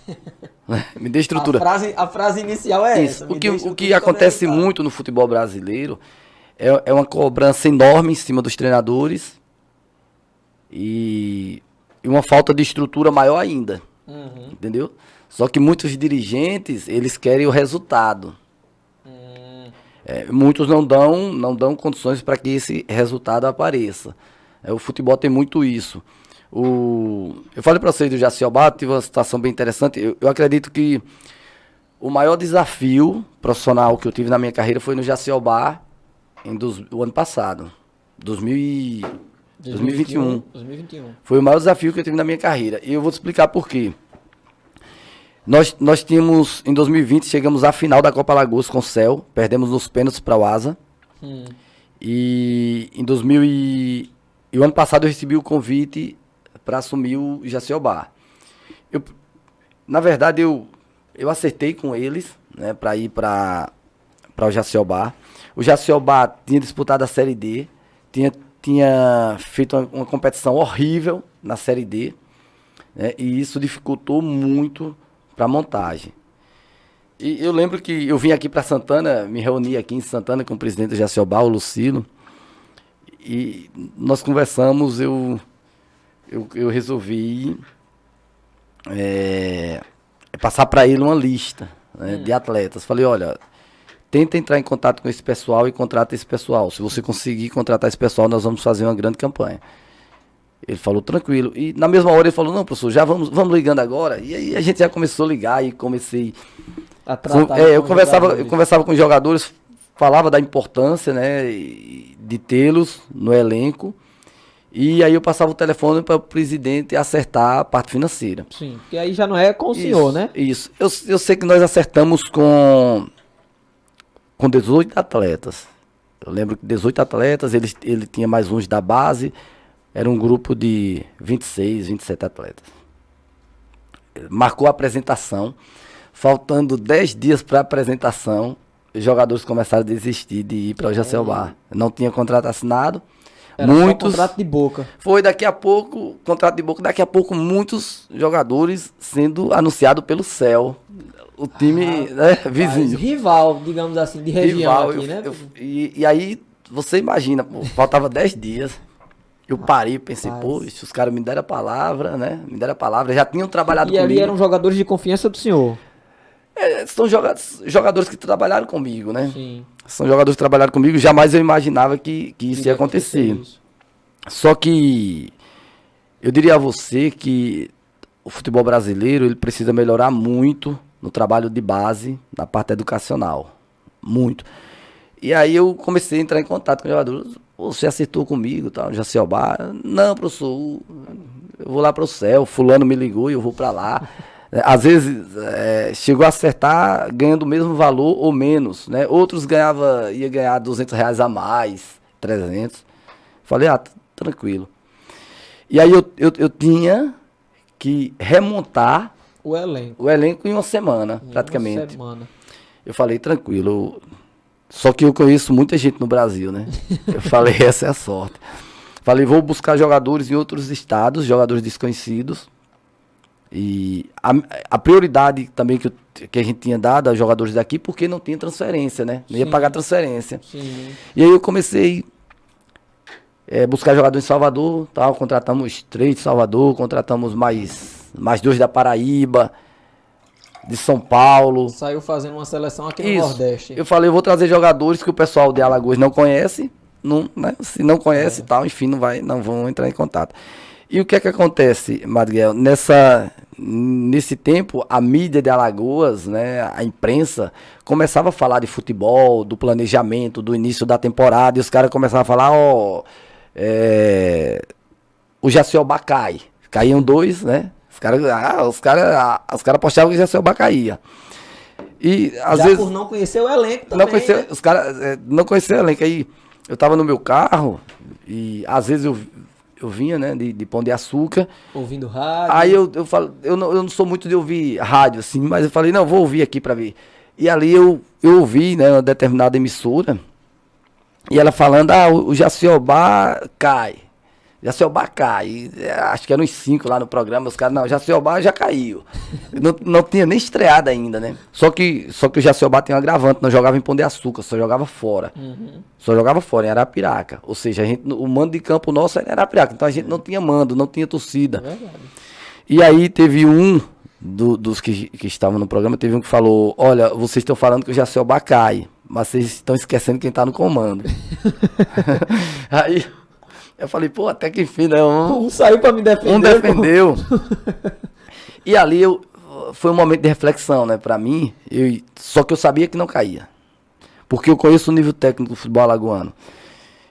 Me dê estrutura. A frase inicial é Isso. essa. O me que, dê o estrutura que e acontece resultado. muito no futebol brasileiro é uma cobrança enorme em cima dos treinadores e uma falta de estrutura maior ainda. Uhum. Entendeu? Só que muitos dirigentes, eles querem o resultado. Muitos não dão condições para que esse resultado apareça. O futebol tem muito isso. Eu falei para vocês do Jaciobá, tive uma situação bem interessante. Eu acredito que o maior desafio profissional que eu tive na minha carreira foi no Jaciobá o ano passado, 2021. 2021. Foi o maior desafio que eu tive na minha carreira. E eu vou te explicar por quê. Nós tínhamos, em 2020, chegamos à final da Copa Alagoas com o CEL, perdemos nos pênaltis para o Asa. E o ano passado eu recebi o convite para assumir o Jaciobá. Na verdade, eu acertei com eles, né, para ir para o Jaciobá. O Jaciobá tinha disputado a Série D, tinha tinha feito uma competição horrível na Série D, né? E isso dificultou muito para a montagem. E eu lembro que eu vim aqui para Santana, me reuni aqui em Santana com o presidente do Jaciobá, o Lucilo, e nós conversamos, eu resolvi passar para ele uma lista, né, de atletas. Falei, olha, tenta entrar em contato com esse pessoal e contrata esse pessoal. Se você conseguir contratar esse pessoal, nós vamos fazer uma grande campanha. Ele falou, tranquilo. E na mesma hora ele falou, não, professor, já vamos ligando agora. E aí a gente já começou a ligar e comecei... eu conversava com os jogadores, falava da importância, né, de tê-los no elenco. E aí eu passava o telefone para o presidente acertar a parte financeira. Sim, porque aí já não é com o senhor, né? Isso. Eu sei que nós acertamos com 18 atletas. Eu lembro que 18 atletas, ele tinha mais uns da base. Era um grupo de 26, 27 atletas. Marcou a apresentação. Faltando 10 dias para a apresentação, os jogadores começaram a desistir de ir para o Jaciobá. Não tinha contrato assinado. Era muitos, só contrato de boca. Foi daqui a pouco, contrato de boca, daqui a pouco muitos jogadores sendo anunciados pelo CEL. O time, né, vizinho. Rival, digamos assim, de região aqui, né? E aí, você imagina, pô, faltava 10 dias. Eu parei, pensei, pô, os caras me deram a palavra, né? Me deram a palavra, já tinham trabalhado comigo. E ali eram jogadores de confiança do senhor. São jogadores que trabalharam comigo, né? Sim. São jogadores que trabalharam comigo, jamais eu imaginava que isso ia acontecer. Só que eu diria a você que o futebol brasileiro ele precisa melhorar muito no trabalho de base, na parte educacional. Muito. E aí eu comecei a entrar em contato com os jogadores. Você acertou comigo, tal, no Jaciobá? Não, professor, eu vou lá para o céu, fulano me ligou e eu vou para lá. Às vezes chegou a acertar ganhando o mesmo valor ou menos, né? Outros ia ganhar R$200 a mais, 300. Falei, tranquilo. E aí eu tinha que remontar o elenco em uma semana, praticamente. Eu falei, tranquilo. Só que eu conheço muita gente no Brasil, né? Eu falei, essa é a sorte. Falei, vou buscar jogadores em outros estados, jogadores desconhecidos. E a prioridade também que a gente tinha dado aos jogadores daqui, porque não tinha transferência, né? Não ia pagar transferência. Sim. E aí eu comecei buscar jogadores em Salvador, tal, contratamos 3 de Salvador, contratamos mais 2 da Paraíba, de São Paulo. Saiu fazendo uma seleção aqui no Nordeste. Eu falei, eu vou trazer jogadores que o pessoal de Alagoas não conhece, né? Se não conhece e tal, enfim, não vão entrar em contato. E o que é que acontece, Madriel? Nesse tempo, a mídia de Alagoas, né, a imprensa, começava a falar de futebol, do planejamento, do início da temporada, e os caras começavam a falar, o Jaciobá cai. Caíam 2, né? Os caras postavam que o Jaciobá caía. E às vezes por não conhecer o elenco também. Os caras não conheciam o elenco. Aí eu tava no meu carro e às vezes eu vinha, né, de Pão de Açúcar. Ouvindo rádio. Aí eu falo, eu não sou muito de ouvir rádio, assim, mas eu falei, não, vou ouvir aqui pra ver. E ali eu ouvi, né, uma determinada emissora, e ela falando, o Jaciobá cai. Jaciobá cai. Acho que eram uns 5 lá no programa, os caras, não, Jaciobá já caiu. não tinha nem estreado ainda, né? Só que o Jaciobá tem um agravante, não jogava em Pão de Açúcar, só jogava fora. Só jogava fora, em Arapiraca. Ou seja, o mando de campo nosso era em Arapiraca, então a gente não tinha mando, não tinha torcida. E aí teve um dos que estavam no programa, teve um que falou, olha, vocês estão falando que o Jaciobá cai, mas vocês estão esquecendo quem tá no comando. Aí eu falei, pô, até que enfim, né? Um saiu pra me defender. Um defendeu. E ali foi um momento de reflexão, né, pra mim. Só que eu sabia que não caía. Porque eu conheço o nível técnico do futebol alagoano.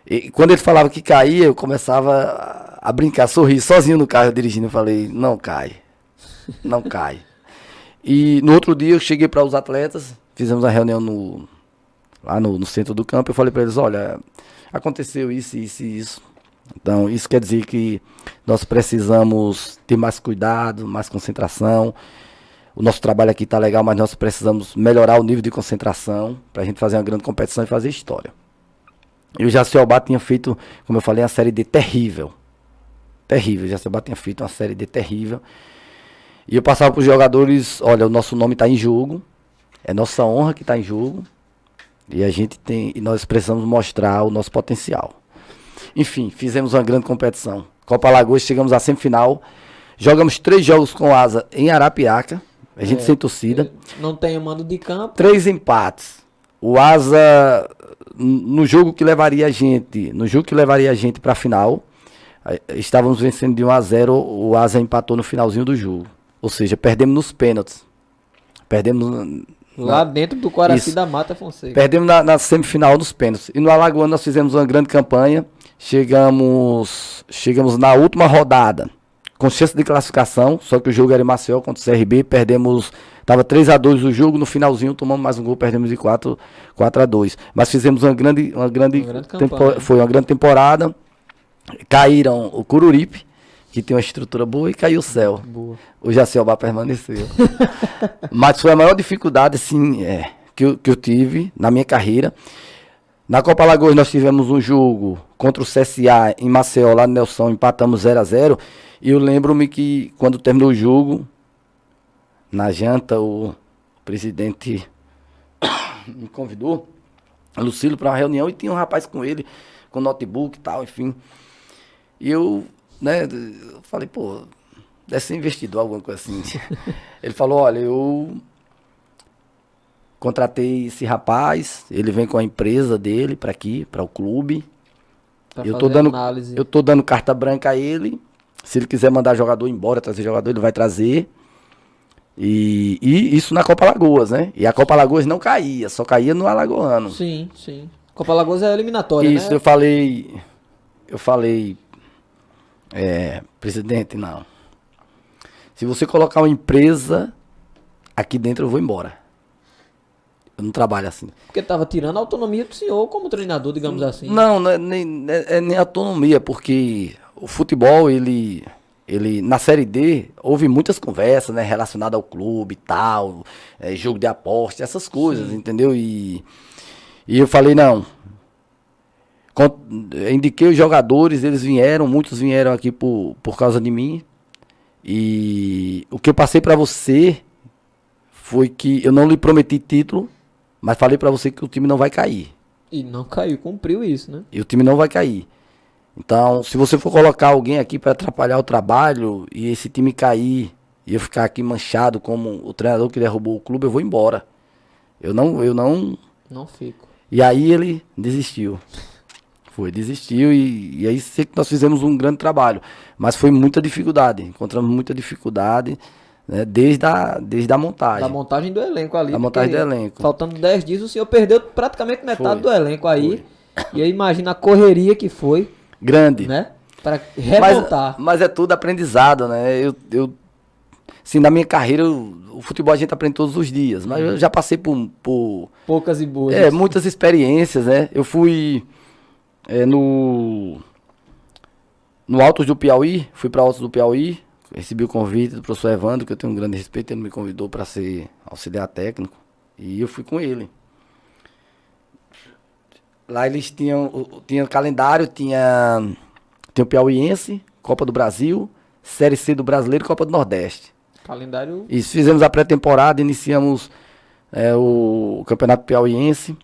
E quando ele falava que caía, eu começava a brincar, sorrir, sozinho no carro dirigindo. Eu falei, não cai. Não cai. E no outro dia eu cheguei para os atletas, fizemos uma reunião lá no centro do campo. Eu falei para eles, olha, aconteceu isso, isso e isso. Então, isso quer dizer que nós precisamos ter mais cuidado, mais concentração. O nosso trabalho aqui está legal, mas nós precisamos melhorar o nível de concentração para a gente fazer uma grande competição e fazer história. E o Jaciobá tinha feito, como eu falei, uma série D terrível. Terrível. O Jaciobá tinha feito uma série D terrível. E eu passava para os jogadores, olha, o nosso nome está em jogo. É nossa honra que está em jogo. E nós precisamos mostrar o nosso potencial. Enfim, fizemos uma grande competição. Copa Alagoas, chegamos à semifinal. Jogamos 3 jogos com asa em Arapiraca. A gente sem torcida. Não tem o mando de campo. 3 empates. O asa, no jogo que levaria a gente para a final, estávamos vencendo de 1-0. O asa empatou no finalzinho do jogo. Ou seja, perdemos nos pênaltis. Perdemos Lá dentro do Coraci Isso. da Mata Fonseca. Perdemos na semifinal nos pênaltis. E no Alagoano nós fizemos uma grande campanha. Chegamos na última rodada com chance de classificação. Só que o jogo era em Maceió contra o CRB. Perdemos. Estava 3-2 o jogo. No finalzinho tomamos mais um gol. Perdemos de 4-2. Mas fizemos uma grande campanha. Foi uma grande temporada. Caíram o Cururipe, que tem uma estrutura boa, e caiu o Céu. Boa. O Jaciobá permaneceu. Mas foi a maior dificuldade, assim, que eu tive na minha carreira. Na Copa Alagoas nós tivemos um jogo contra o CSA em Maceió, lá no Nelson, empatamos 0-0. E eu lembro-me que quando terminou o jogo, na janta, o presidente me convidou, Lucílio, para uma reunião, e tinha um rapaz com ele, com notebook e tal, enfim. E eu, eu falei, pô, deve ser investidor, alguma coisa assim. Ele falou, olha, eu contratei esse rapaz, ele vem com a empresa dele para aqui, para o clube. Eu tô dando carta branca a ele. Se ele quiser mandar jogador embora, trazer jogador, ele vai trazer. E isso na Copa Alagoas, né? E a Copa Alagoas não caía, só caía no Alagoano. Sim, sim. Copa Alagoas é eliminatória, isso, né? eu falei, presidente, não. Se você colocar uma empresa aqui dentro, eu vou embora. Eu não trabalho assim. Porque tava tirando a autonomia do senhor como treinador, digamos assim. Não, nem autonomia, porque o futebol, ele na Série D, houve muitas conversas, né, relacionadas ao clube e tal, jogo de aposta, essas coisas, Sim. entendeu? E eu falei, não. Indiquei os jogadores, muitos vieram aqui por causa de mim. E o que eu passei pra você foi que eu não lhe prometi título, mas falei pra você que o time não vai cair. E não caiu, cumpriu isso, né? E o time não vai cair. Então, se você for colocar alguém aqui para atrapalhar o trabalho e esse time cair e eu ficar aqui manchado como o treinador que derrubou o clube, eu vou embora. Eu não. Não fico. E aí ele desistiu. Desistiu e aí sei que nós fizemos um grande trabalho. Mas foi muita dificuldade. Encontramos muita dificuldade, né, desde a montagem. Da montagem do elenco ali. Da montagem do elenco. Faltando 10 dias, o senhor perdeu praticamente metade do elenco aí. Foi. E aí imagina a correria que foi. Grande. Né? Para remontar. Mas é tudo aprendizado, né? Assim, na minha carreira, o futebol a gente aprende todos os dias. Mas eu já passei por poucas e boas. Muitas experiências, né? Eu fui no Altos do Piauí, fui para Altos do Piauí, recebi o convite do professor Evandro, que eu tenho um grande respeito, ele me convidou para ser auxiliar técnico, e eu fui com ele. Lá eles tinham calendário, tinha o Piauiense, Copa do Brasil, Série C do Brasileiro e Copa do Nordeste. Calendário. Isso, fizemos a pré-temporada, iniciamos o Campeonato Piauiense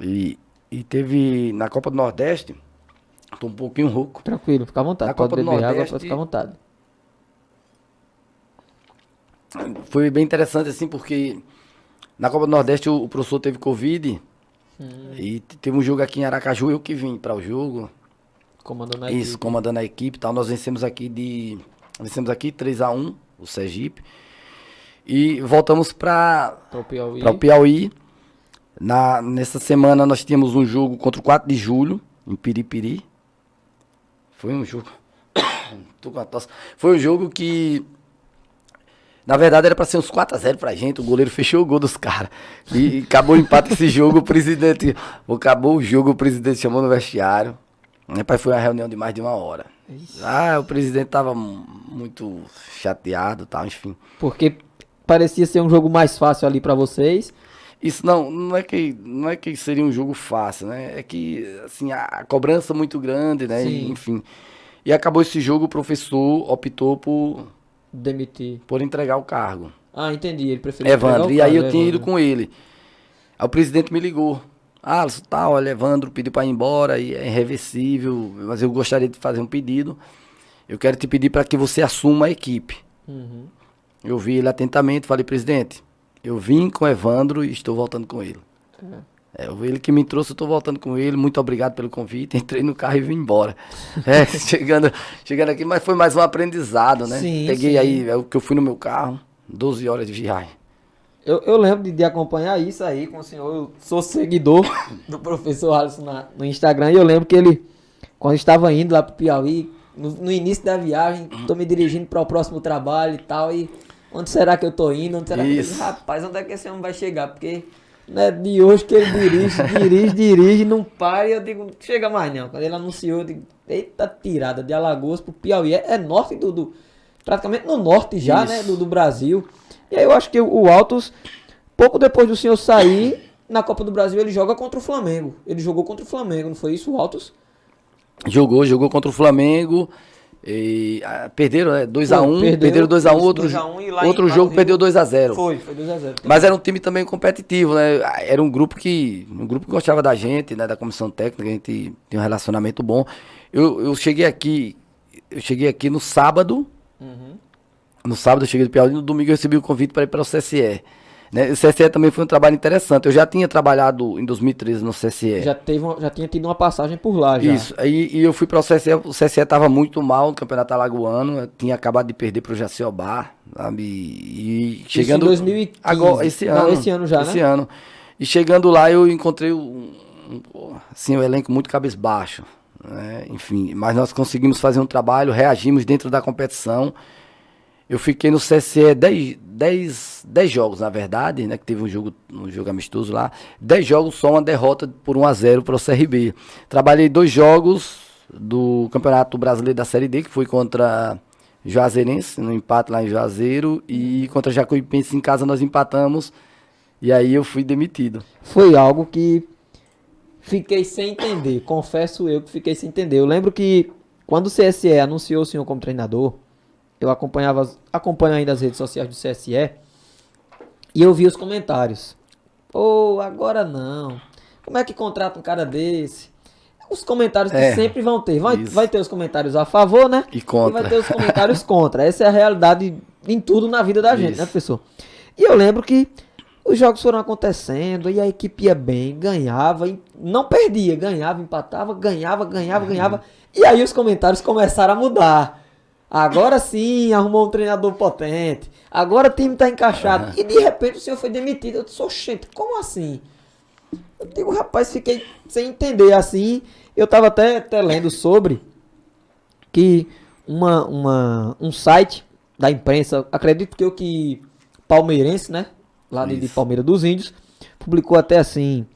e teve na Copa do Nordeste, tô um pouquinho rouco. Tranquilo, fica à vontade, pode beber água, pode ficar à vontade. Foi bem interessante assim, porque na Copa do Nordeste o professor teve Covid. E teve um jogo aqui em Aracaju, eu que vim para o jogo. Comandando a equipe. Isso, comandando a equipe e tal. Nós vencemos aqui 3-1, o Sergipe. E voltamos para o Piauí. Nessa semana nós tínhamos um jogo contra o 4 de julho, em Piripiri. Foi um jogo... Tô com a tosse. Foi um jogo que... Na verdade era para ser uns 4-0 pra gente, o goleiro fechou o gol dos caras. E acabou o empate esse jogo, acabou o jogo, o presidente chamou no vestiário. Depois foi uma reunião de mais de 1 hora. O presidente tava muito chateado e tal, enfim. Porque parecia ser um jogo mais fácil ali pra vocês. Isso não é que seria um jogo fácil, né? É que, assim, a cobrança muito grande, né? Sim. Enfim. E acabou esse jogo, o professor optou Demitir. por entregar o cargo. Ah, entendi. Ele preferiu entregar Evandro. o E aí cargo, eu tinha ido Evandro. com ele. Aí o presidente me ligou. Alisson, tá, olha, Evandro pediu para ir embora, e é irreversível, mas eu gostaria de fazer um pedido. Eu quero te pedir para que você assuma a equipe. Uhum. Eu vi ele atentamente, falei, presidente, eu vim com o Evandro e estou voltando com ele. Ele que me trouxe, eu estou voltando com ele, muito obrigado pelo convite, entrei no carro e vim embora. Chegando aqui, mas foi mais um aprendizado, né? Sim, Peguei sim. aí, o que eu fui no meu carro, 12 horas de viagem. Eu lembro de acompanhar isso aí com o senhor. Eu sou seguidor do professor Alisson no Instagram. E eu lembro que ele, quando estava indo lá pro Piauí, no início da viagem, tô me dirigindo para o próximo trabalho e tal. E onde será que eu tô indo? Onde será que eu... Isso. Rapaz, onde é que esse homem vai chegar? Porque não é de hoje que ele dirige, não para. E eu digo, chega mais não. Quando ele anunciou, eu digo, eita tirada de Alagoas pro Piauí. É norte praticamente no norte já, Isso. né? Do Brasil. E aí eu acho que o Altos, pouco depois do senhor sair, na Copa do Brasil ele joga contra o Flamengo. Ele jogou contra o Flamengo, não foi isso, o Altos? Jogou contra o Flamengo. Perderam, né? 2x1. Perderam 2x1. Outro jogo perdeu 2x0. Foi 2x0. Mas era um time também competitivo, né? Era um grupo que gostava da gente, né? Da comissão técnica, a gente tem um relacionamento bom. Eu cheguei aqui no sábado. Uhum. No sábado eu cheguei do Piauí, no domingo eu recebi o convite para ir para o CSE. Né? O CSE também foi um trabalho interessante. Eu já tinha trabalhado em 2013 no CSE. Já tinha tido uma passagem por lá já. Isso, e eu fui para o CSE estava muito mal no Campeonato Alagoano, eu tinha acabado de perder para o Jaciobá, sabe? E chegando... Isso em 2015. Agora, esse ano. Não, esse ano já, esse né? ano. E chegando lá eu encontrei um elenco muito cabisbaixo, né? Enfim, mas nós conseguimos fazer um trabalho, reagimos dentro da competição. Eu fiquei no CSE 10 jogos, na verdade, né? Que teve um jogo amistoso lá. 10 jogos, só uma derrota por 1x0 para o CRB. Trabalhei 2 jogos do Campeonato Brasileiro da Série D, que foi contra Juazeirense, no empate lá em Juazeiro. E contra Jacuipense em casa nós empatamos. E aí eu fui demitido. Foi algo que fiquei sem entender. Confesso eu que fiquei sem entender. Eu lembro que quando o CSE anunciou o senhor como treinador, eu acompanho ainda as redes sociais do CSE e eu vi os comentários. Pô, agora não. Como é que contrata um cara desse? Os comentários que sempre vão ter. Vai ter os comentários a favor, né? E contra. E vai ter os comentários contra. Essa é a realidade em tudo na vida da gente, né, professor? E eu lembro que os jogos foram acontecendo e a equipe ia bem, ganhava, não perdia, ganhava, empatava, ganhava. E aí os comentários começaram a mudar. Agora sim, arrumou um treinador potente. Agora o time tá encaixado. E de repente o senhor foi demitido. Eu disse, oxente, como assim? Eu digo, rapaz, fiquei sem entender assim. Eu tava até lendo sobre que um site da imprensa, acredito que palmeirense, né? Lá de Palmeira dos Índios, publicou até assim: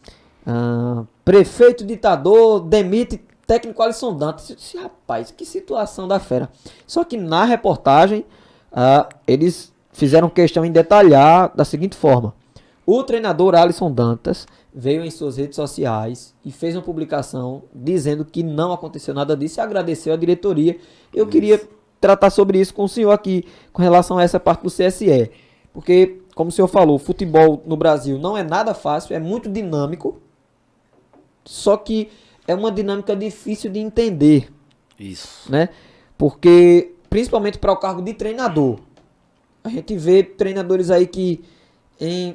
prefeito ditador demite técnico Alisson Dantas. Eu disse, rapaz, que situação da fera. Só que na reportagem, eles fizeram questão em detalhar da seguinte forma: o treinador Alisson Dantas veio em suas redes sociais e fez uma publicação dizendo que não aconteceu nada disso e agradeceu a diretoria. Eu queria tratar sobre isso com o senhor aqui, com relação a essa parte do CSE. Porque, como o senhor falou, o futebol no Brasil não é nada fácil, é muito dinâmico, só que é uma dinâmica difícil de entender. Isso. Né? Porque, principalmente para o cargo de treinador, a gente vê treinadores aí que,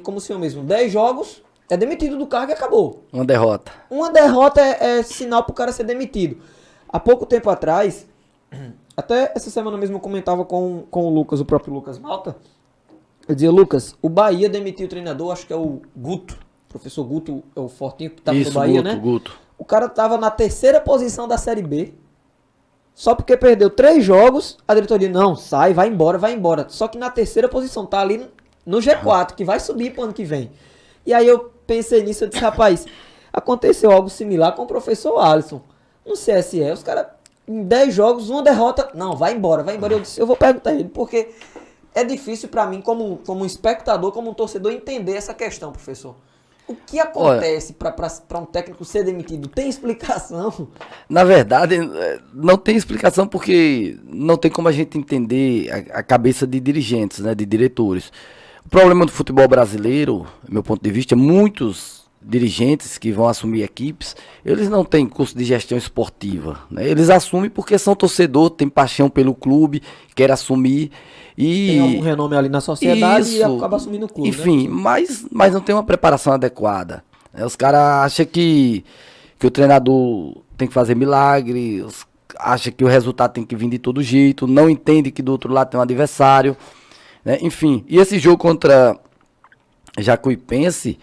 como o senhor mesmo, 10 jogos, é demitido do cargo e acabou. Uma derrota. Uma derrota é sinal para o cara ser demitido. Há pouco tempo atrás, até essa semana mesmo eu comentava com o Lucas, o próprio Lucas Malta. Eu dizia, Lucas, o Bahia demitiu o treinador, acho que é o Guto. O professor Guto é o fortinho que estava no Bahia, né? Guto. O cara estava na 3ª posição da Série B. Só porque perdeu 3 jogos, a diretoria, não, sai, vai embora. Só que na 3ª posição, tá ali no G4, que vai subir pro ano que vem. E aí eu pensei nisso, eu disse, rapaz, aconteceu algo similar com o professor Alisson. No CSE, os caras, em 10 jogos, uma derrota, não, vai embora. Eu disse, eu vou perguntar a ele, porque é difícil para mim, como um espectador, como um torcedor, entender essa questão, professor. O que acontece para um técnico ser demitido? Tem explicação? Na verdade, não tem explicação porque não tem como a gente entender a cabeça de dirigentes, né, de diretores. O problema do futebol brasileiro, do meu ponto de vista, muitos dirigentes que vão assumir equipes, eles não têm curso de gestão esportiva, né? Eles assumem porque são torcedor, têm paixão pelo clube, querem assumir e Tem algum renome ali na sociedade e isso, acaba assumindo o clube, enfim, né? mas não tem uma preparação adequada. Os caras acham que o treinador tem que fazer milagre, acham que o resultado tem que vir de todo jeito, não entende que do outro lado tem um adversário, né? Enfim, e esse jogo contra Jacuipense,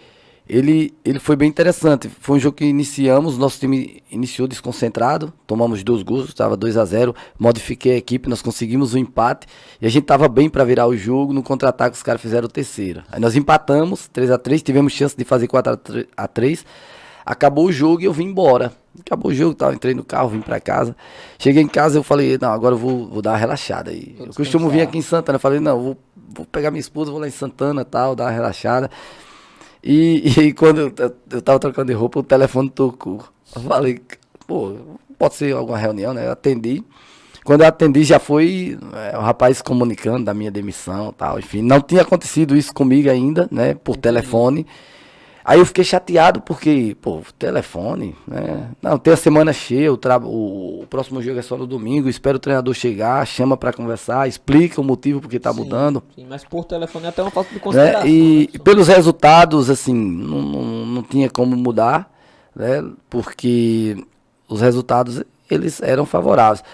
ele foi bem interessante. Foi um jogo que iniciamos, nosso time iniciou desconcentrado, tomamos 2 gols, estava 2-0, modifiquei a equipe, nós conseguimos o empate e a gente estava bem para virar o jogo. No contra-ataque os caras fizeram o terceiro. Aí nós empatamos 3-3, tivemos chance de fazer 4-3. Acabou o jogo e eu vim embora. Acabou o jogo, entrei no carro, vim para casa. Cheguei em casa, eu falei, não, agora eu vou dar uma relaxada aí. Eu costumo vir aqui em Santana, eu falei, não, vou pegar minha esposa, vou lá em Santana, tal, dar uma relaxada. E quando eu tava trocando de roupa, o telefone tocou. Eu falei, pô, pode ser alguma reunião, né? Eu atendi. Quando eu atendi, já foi o rapaz comunicando da minha demissão e tal. Enfim, não tinha acontecido isso comigo ainda, né? Por telefone. Aí eu fiquei chateado porque, pô, telefone, né? Não, tem a semana cheia, o próximo jogo é só no domingo, espero o treinador chegar, chama pra conversar, explica o motivo porque tá mudando. Sim, mas por telefone é até uma falta de consideração. E pelos resultados, assim, não tinha como mudar, né? Porque os resultados, eles eram favoráveis.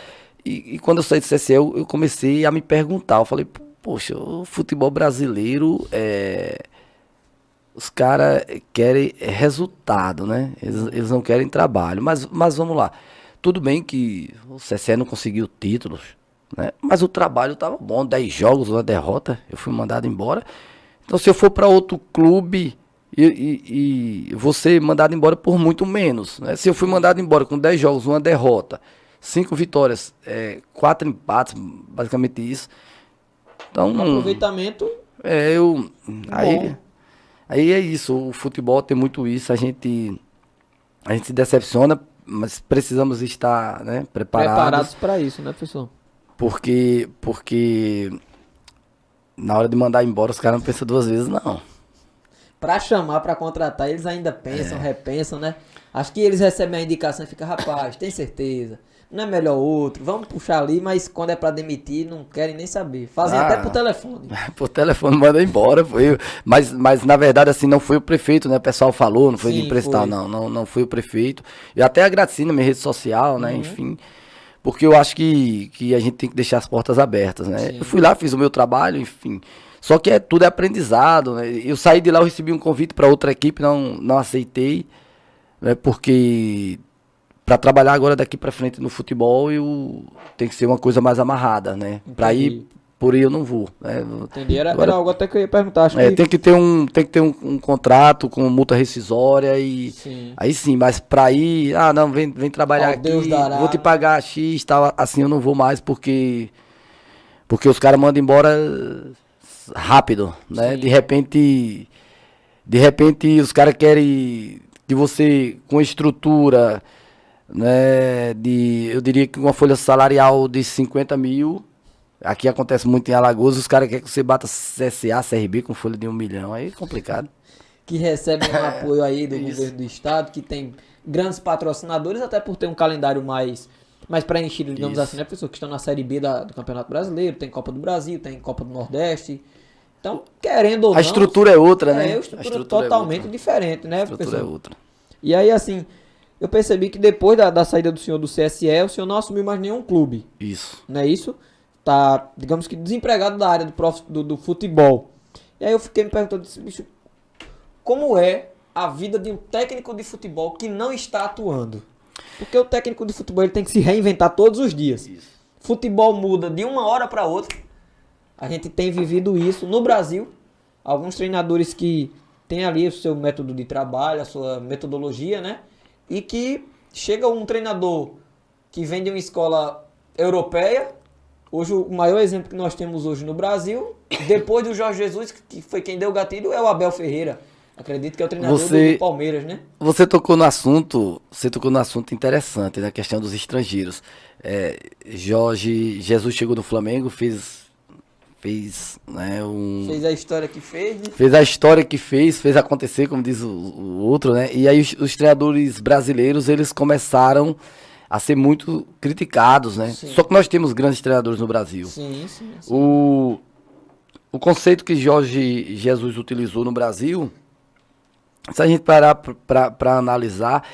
E quando eu saí do CSE, eu comecei a me perguntar, eu falei, poxa, o futebol brasileiro os caras querem resultado, né? Eles não querem trabalho. Mas vamos lá. Tudo bem que o CSE não conseguiu títulos, né? Mas o trabalho estava bom. 10 jogos, uma derrota. Eu fui mandado embora. Então, se eu for para outro clube e vou ser mandado embora por muito menos, né? Se eu fui mandado embora com 10 jogos, uma derrota, 5 vitórias, 4 empates, basicamente isso. Então, um aproveitamento. Aí é isso, o futebol tem muito isso, a gente se decepciona, mas precisamos estar, né, preparados para isso, né, professor? Porque na hora de mandar embora os caras não pensam 2 vezes, não. Para chamar, para contratar, eles ainda pensam, repensam, né? Acho que eles recebem a indicação e ficam, rapaz, tem certeza? Não é melhor outro, vamos puxar ali, mas quando é pra demitir, não querem nem saber. Fazem até por telefone. Por telefone manda embora. Mas na verdade, assim, não foi o prefeito, né? O pessoal falou, não foi de emprestar, não foi o prefeito. Eu até agradeci na minha rede social, né? Enfim, porque eu acho que a gente tem que deixar as portas abertas, né? Sim. Eu fui lá, fiz o meu trabalho, enfim. Só que tudo é aprendizado, né? Eu saí de lá, eu recebi um convite para outra equipe, não aceitei, né? Porque para trabalhar agora daqui para frente no futebol, tem que ser uma coisa mais amarrada, né? Para ir por aí eu não vou, né? Entendi. Era algo até que eu ia perguntar. Acho que... tem que ter um contrato com multa rescisória e sim. Aí sim, mas para ir, não, vem trabalhar aqui, vou te pagar X, tal, assim eu não vou mais porque os caras mandam embora rápido, né? Sim. De repente os caras querem que você com estrutura, né, eu diria que uma folha salarial de 50 mil, aqui acontece muito em Alagoas, os caras querem que você bata CSA, CRB com folha de 1 milhão, aí é complicado. Que recebem um apoio aí do governo do estado, que tem grandes patrocinadores, até por ter um calendário mais preenchido, digamos assim, né, pessoas que estão na Série B do Campeonato Brasileiro, tem Copa do Brasil, tem Copa do Nordeste. Então, querendo ou não... A estrutura é outra, né? A estrutura totalmente diferente, né, professor? A estrutura é outra. E aí, assim... Eu percebi que depois da saída do senhor do CSE, o senhor não assumiu mais nenhum clube. Isso. Não é isso? Tá, digamos que desempregado da área do futebol. E aí eu fiquei me perguntando, bicho, como é a vida de um técnico de futebol que não está atuando? Porque o técnico de futebol ele tem que se reinventar todos os dias. Isso. Futebol muda de uma hora para outra. A gente tem vivido isso no Brasil. Alguns treinadores que têm ali o seu método de trabalho, a sua metodologia, né? E que chega um treinador que vem de uma escola europeia. Hoje o maior exemplo que nós temos hoje no Brasil, depois do Jorge Jesus, que foi quem deu o gatilho, é o Abel Ferreira. Acredito que é o treinador do Palmeiras, né? Você tocou no assunto interessante, na questão dos estrangeiros. Jorge Jesus chegou no Flamengo, fez né, Fez a história que fez, né? Fez a história que fez acontecer, como diz o outro, né? E aí os treinadores brasileiros, eles começaram a ser muito criticados, né? Sim. Só que nós temos grandes treinadores no Brasil. Sim. O conceito que Jorge Jesus utilizou no Brasil, se a gente parar para analisar,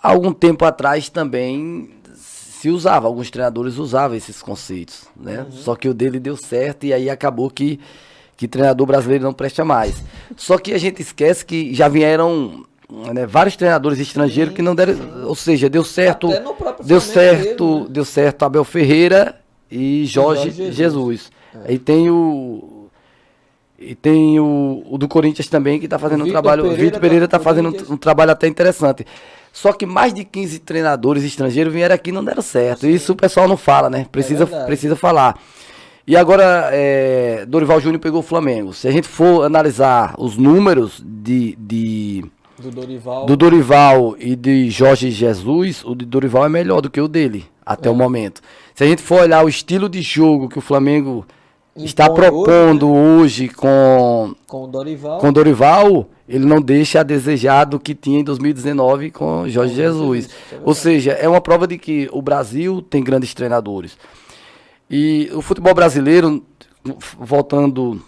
há algum tempo atrás também se usava, alguns treinadores usavam esses conceitos, né? Só que o dele deu certo e aí acabou que treinador brasileiro não presta mais. Só que a gente esquece que já vieram, né, vários treinadores estrangeiros que não deram, ou seja, deu certo, até no próprio Flamengo mesmo, né? Deu certo Abel Ferreira e Jorge Jesus. E tem o do Corinthians também, que está fazendo um trabalho. O Vitor Pereira está fazendo um trabalho até interessante. Só que mais de 15 treinadores estrangeiros vieram aqui e não deram certo. Sim. Isso o pessoal não fala, né? Precisa falar. E agora, Dorival Júnior pegou o Flamengo. Se a gente for analisar os números do Dorival e de Jorge Jesus, o de Dorival é melhor do que o dele, até o momento. Se a gente for olhar o estilo de jogo que o Flamengo está propondo hoje com o Dorival, ele não deixa a desejar do que tinha em 2019 com Jorge Jesus. Ou seja, é uma prova de que o Brasil tem grandes treinadores. E o futebol brasileiro, voltando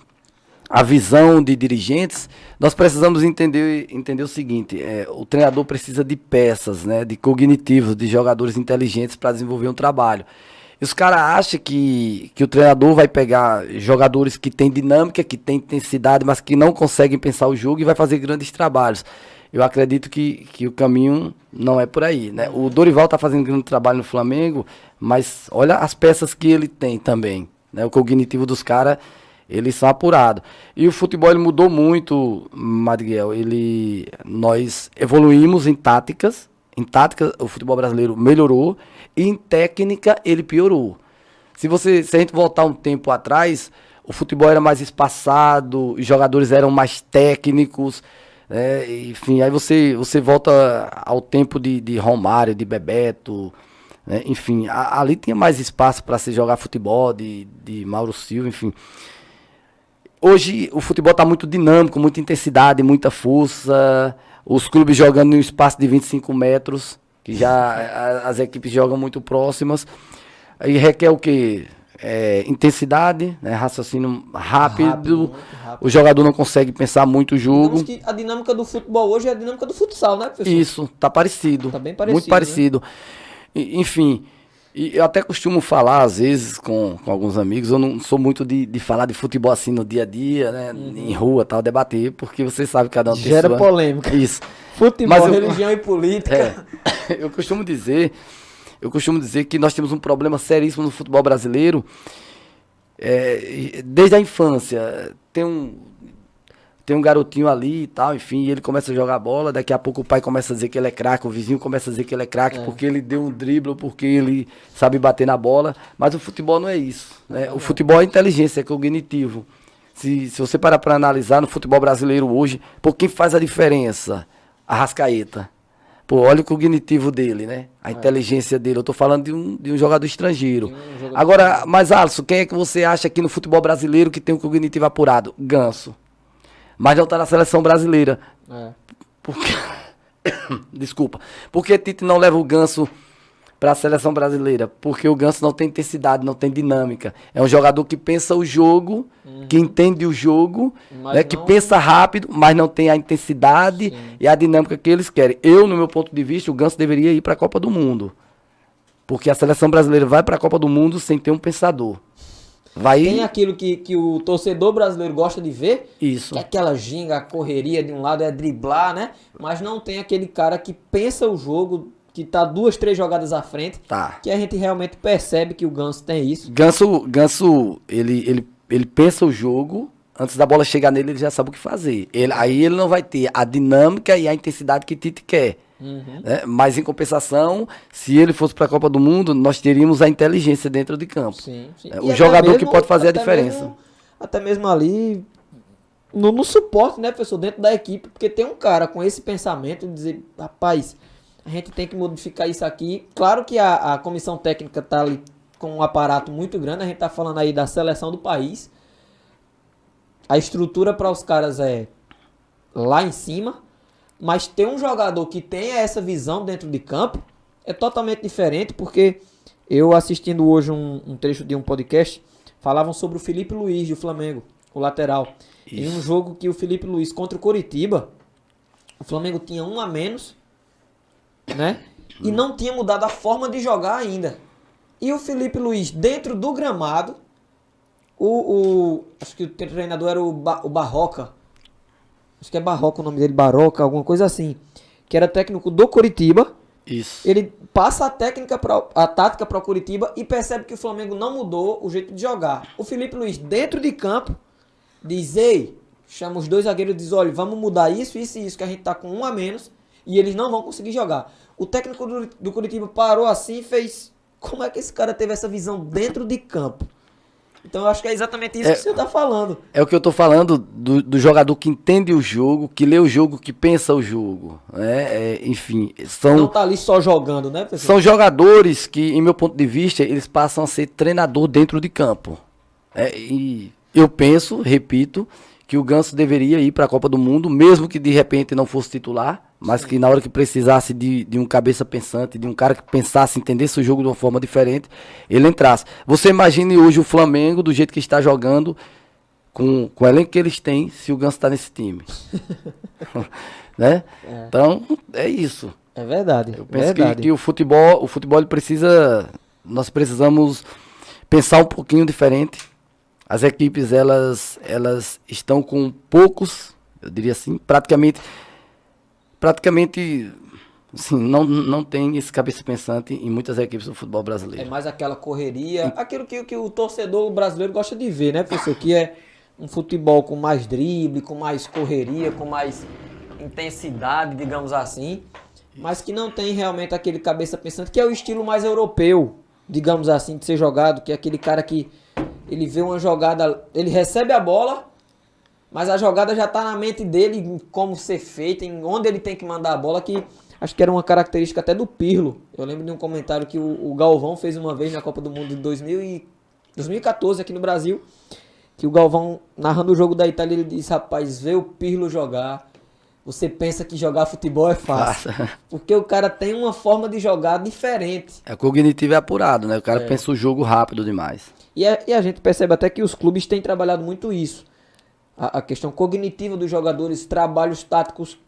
à visão de dirigentes, nós precisamos entender o seguinte: o treinador precisa de peças, né, de cognitivos, de jogadores inteligentes para desenvolver um trabalho. E os caras acham que o treinador vai pegar jogadores que têm dinâmica, que têm intensidade, mas que não conseguem pensar o jogo e vai fazer grandes trabalhos. Eu acredito que o caminho não é por aí, né? O Dorival está fazendo grande trabalho no Flamengo, mas olha as peças que ele tem também, né? O cognitivo dos caras, eles são apurados. E o futebol ele mudou muito, Madriguel. Nós evoluímos em táticas. Em tática, o futebol brasileiro melhorou. E em técnica, ele piorou. Se a gente voltar um tempo atrás, o futebol era mais espaçado, os jogadores eram mais técnicos. Enfim, aí você volta ao tempo de Romário, de Bebeto. Né? Enfim, ali tinha mais espaço para se jogar futebol, de Mauro Silva, enfim. Hoje o futebol está muito dinâmico, muita intensidade, muita força. Os clubes jogando em um espaço de 25 metros, que já as equipes jogam muito próximas. Aí requer o quê? Intensidade, né? Raciocínio rápido. O jogador não consegue pensar muito o jogo. Que a dinâmica do futebol hoje é a dinâmica do futsal, né, professor? Isso, tá parecido. Tá bem parecido. Muito parecido. Né? Enfim, eu até costumo falar, às vezes, com alguns amigos, eu não sou muito de falar de futebol assim no dia a dia, né? Em rua, tal, debater, porque você sabe que cada um tem gera polêmica. Isso. Futebol, religião e política. Eu costumo dizer que nós temos um problema seríssimo no futebol brasileiro, desde a infância. Tem um garotinho ali e tal, enfim, ele começa a jogar bola, daqui a pouco o pai começa a dizer que ele é craque, o vizinho começa a dizer que ele é craque porque ele deu um drible, porque ele sabe bater na bola, mas o futebol não é isso, né? O futebol é inteligência, é cognitivo. Se você parar para analisar no futebol brasileiro hoje, quem faz a diferença? Arrascaeta. Olha o cognitivo dele, né? A inteligência dele. Eu tô falando de um jogador estrangeiro. Agora, mas Alisson, quem é que você acha aqui no futebol brasileiro que tem um cognitivo apurado? Ganso. Mas não tá na seleção brasileira. Desculpa. Por que Tite não leva o Ganso para a seleção brasileira? Porque o Ganso não tem intensidade, não tem dinâmica. É um jogador que pensa o jogo, que entende o jogo, né, que pensa rápido, mas não tem a intensidade e a dinâmica que eles querem. No meu ponto de vista, o Ganso deveria ir para a Copa do Mundo. Porque a seleção brasileira vai para a Copa do Mundo sem ter um pensador. Tem aquilo que o torcedor brasileiro gosta de ver, isso. Que é aquela ginga, a correria de um lado é driblar, né? Mas não tem aquele cara que pensa o jogo, que tá 2, 3 jogadas à frente, que a gente realmente percebe que o Ganso tem isso. Ganso, ele pensa o jogo, antes da bola chegar nele ele já sabe o que fazer. Aí ele não vai ter a dinâmica e a intensidade que Tite quer. Né? Mas em compensação, se ele fosse para a Copa do Mundo, nós teríamos a inteligência dentro de campo. Sim. O jogador que pode fazer a diferença. Até mesmo ali, no suporte, né, professor, dentro da equipe, porque tem um cara com esse pensamento de dizer, rapaz, a gente tem que modificar isso aqui. Claro que a comissão técnica tá ali com um aparato muito grande, a gente tá falando aí da seleção do país. A estrutura para os caras é lá em cima, mas ter um jogador que tenha essa visão dentro de campo é totalmente diferente, porque eu assistindo hoje um trecho de um podcast, falavam sobre o Felipe Luiz do Flamengo, o lateral. Isso. Em um jogo que o Felipe Luiz contra o Coritiba, o Flamengo tinha um a menos, né? E não tinha mudado a forma de jogar ainda. E o Felipe Luiz, dentro do gramado, acho que o treinador era o Barroca. Acho que é Barroca o nome dele, Barroca, alguma coisa assim. Que era técnico do Coritiba. Isso. Ele passa a tática para o Coritiba e percebe que o Flamengo não mudou o jeito de jogar. O Felipe Luiz, dentro de campo, diz, ei, chama os dois zagueiros e diz, olha, vamos mudar isso, isso e isso, que a gente tá com um a menos e eles não vão conseguir jogar. O técnico do Coritiba parou assim e fez, como é que esse cara teve essa visão dentro de campo? Então eu acho que é exatamente isso que você tá falando. É o que eu tô falando do jogador que entende o jogo, que lê o jogo, que pensa o jogo. Né? Enfim, não tá ali só jogando, né, pessoal? São jogadores que, em meu ponto de vista, eles passam a ser treinador dentro de campo. E eu penso, repito, que o Ganso deveria ir para a Copa do Mundo, mesmo que de repente não fosse titular, mas que na hora que precisasse de um cabeça pensante, de um cara que pensasse, entendesse o jogo de uma forma diferente, ele entrasse. Você imagine hoje o Flamengo, do jeito que está jogando, com o elenco que eles têm, se o Ganso está nesse time. Né? Então, é isso. É verdade. Eu penso que o futebol ele precisa, nós precisamos pensar um pouquinho diferente. As equipes, elas estão com poucos, eu diria assim, praticamente, assim, não tem esse cabeça pensante em muitas equipes do futebol brasileiro. É mais aquela correria, aquilo que o torcedor brasileiro gosta de ver, né, professor? Que é um futebol com mais drible, com mais correria, com mais intensidade, digamos assim, mas que não tem realmente aquele cabeça pensante, que é o estilo mais europeu, digamos assim, de ser jogado, que é aquele cara que ele vê uma jogada, ele recebe a bola, mas a jogada já está na mente dele, em como ser feita, em onde ele tem que mandar a bola, que acho que era uma característica até do Pirlo. Eu lembro de um comentário que o Galvão fez uma vez na Copa do Mundo de 2014 aqui no Brasil, que o Galvão, narrando o jogo da Itália, ele disse, rapaz, vê o Pirlo jogar, você pensa que jogar futebol é fácil. Porque o cara tem uma forma de jogar diferente. É cognitivo e apurado, né? O cara pensa o jogo rápido demais. E a gente percebe até que os clubes têm trabalhado muito isso. A questão cognitiva dos jogadores, trabalhos táticos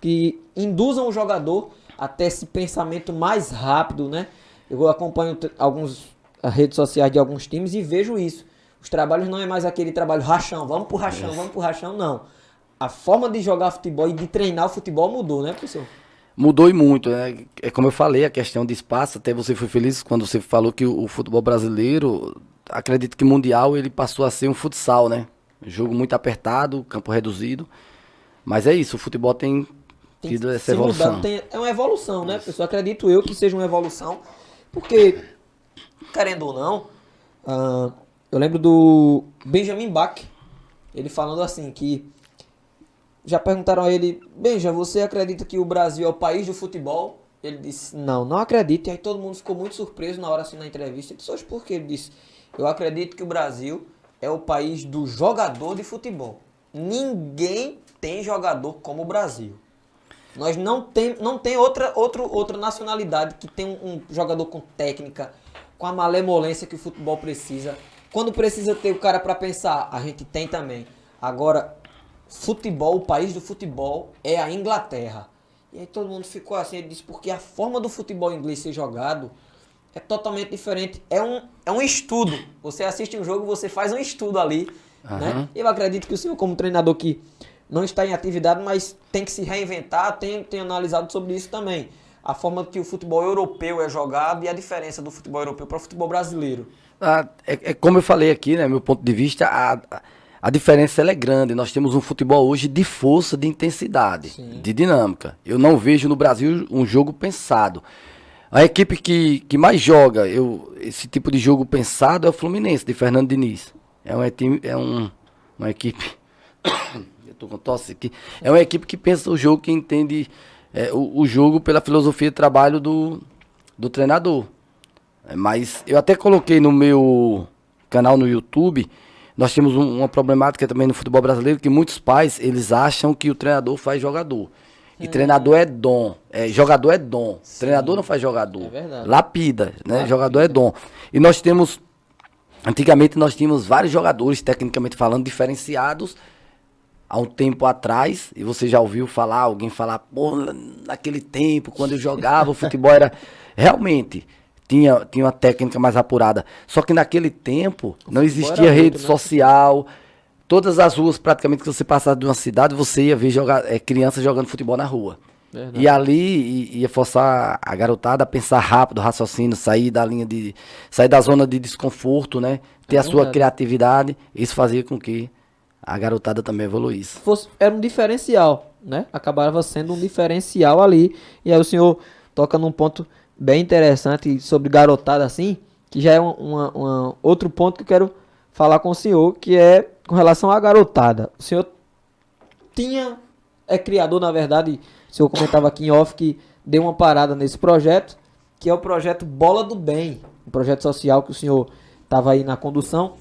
que induzam o jogador a ter esse pensamento mais rápido, né? Eu acompanho as redes sociais de alguns times e vejo isso. Os trabalhos não é mais aquele trabalho rachão, vamos pro rachão, não. A forma de jogar futebol e de treinar o futebol mudou, né, professor? Mudou e muito, né? É como eu falei, a questão de espaço, até você foi feliz quando você falou que o futebol brasileiro, acredito que mundial, ele passou a ser um futsal, né? Jogo muito apertado, campo reduzido, mas é isso, o futebol tem tido essa evolução. É uma evolução, né, pessoal? Acredito eu que seja uma evolução, porque, querendo ou não, eu lembro do Benjamin Bach, ele falando assim, que já perguntaram a ele, Benja, você acredita que o Brasil é o país do futebol? Ele disse, não acredito. E aí todo mundo ficou muito surpreso na hora assim na entrevista. Ele disse, hoje por quê? Ele disse, eu acredito que o Brasil é o país do jogador de futebol. Ninguém tem jogador como o Brasil. Nós não tem outra nacionalidade que tem um jogador com técnica, com a malemolência que o futebol precisa. Quando precisa ter o cara para pensar, a gente tem também. Agora, futebol, o país do futebol é a Inglaterra. E aí todo mundo ficou assim, ele disse, porque a forma do futebol inglês ser jogado é totalmente diferente. É um estudo. Você assiste um jogo, você faz um estudo ali. Né? Eu acredito que o senhor, como treinador que não está em atividade, mas tem que se reinventar, tem analisado sobre isso também. A forma que o futebol europeu é jogado e a diferença do futebol europeu para o futebol brasileiro. É como eu falei aqui, né, meu ponto de vista, a diferença ela é grande. Nós temos um futebol hoje de força, de intensidade, sim, de dinâmica. Eu não vejo no Brasil um jogo pensado. A equipe que mais joga esse tipo de jogo pensado é o Fluminense, de Fernando Diniz. É uma equipe Eu tô com tosse aqui. É uma equipe que pensa o jogo, que entende o jogo pela filosofia de trabalho do treinador. Mas eu até coloquei no meu canal no YouTube, nós temos uma problemática também no futebol brasileiro, que muitos pais, eles acham que o treinador faz jogador. E treinador é dom. Jogador é dom. Sim. Treinador não faz jogador. É verdade. Lapida, né? Lapida. Jogador é dom. E nós temos... Antigamente nós tínhamos vários jogadores, tecnicamente falando, diferenciados há um tempo atrás. E você já ouviu falar, alguém falar, pô, naquele tempo, quando eu jogava, o futebol era... Realmente, tinha uma técnica mais apurada. Só que naquele tempo não existia rede social... Todas as ruas, praticamente, que você passasse de uma cidade, você ia ver crianças jogando futebol na rua. Verdade. E ali ia forçar a garotada a pensar rápido, raciocínio, sair da zona de desconforto, né? Ter a sua criatividade. Isso fazia com que a garotada também evoluísse. Era um diferencial, né? Acabava sendo um diferencial ali. E aí o senhor toca num ponto bem interessante sobre garotada, assim, que já é outro ponto que eu quero falar com o senhor, que é com relação à garotada. O senhor é criador, na verdade, o senhor comentava aqui em off que deu uma parada nesse projeto, que é o projeto Bola do Bem, um projeto social que o senhor estava aí na condução.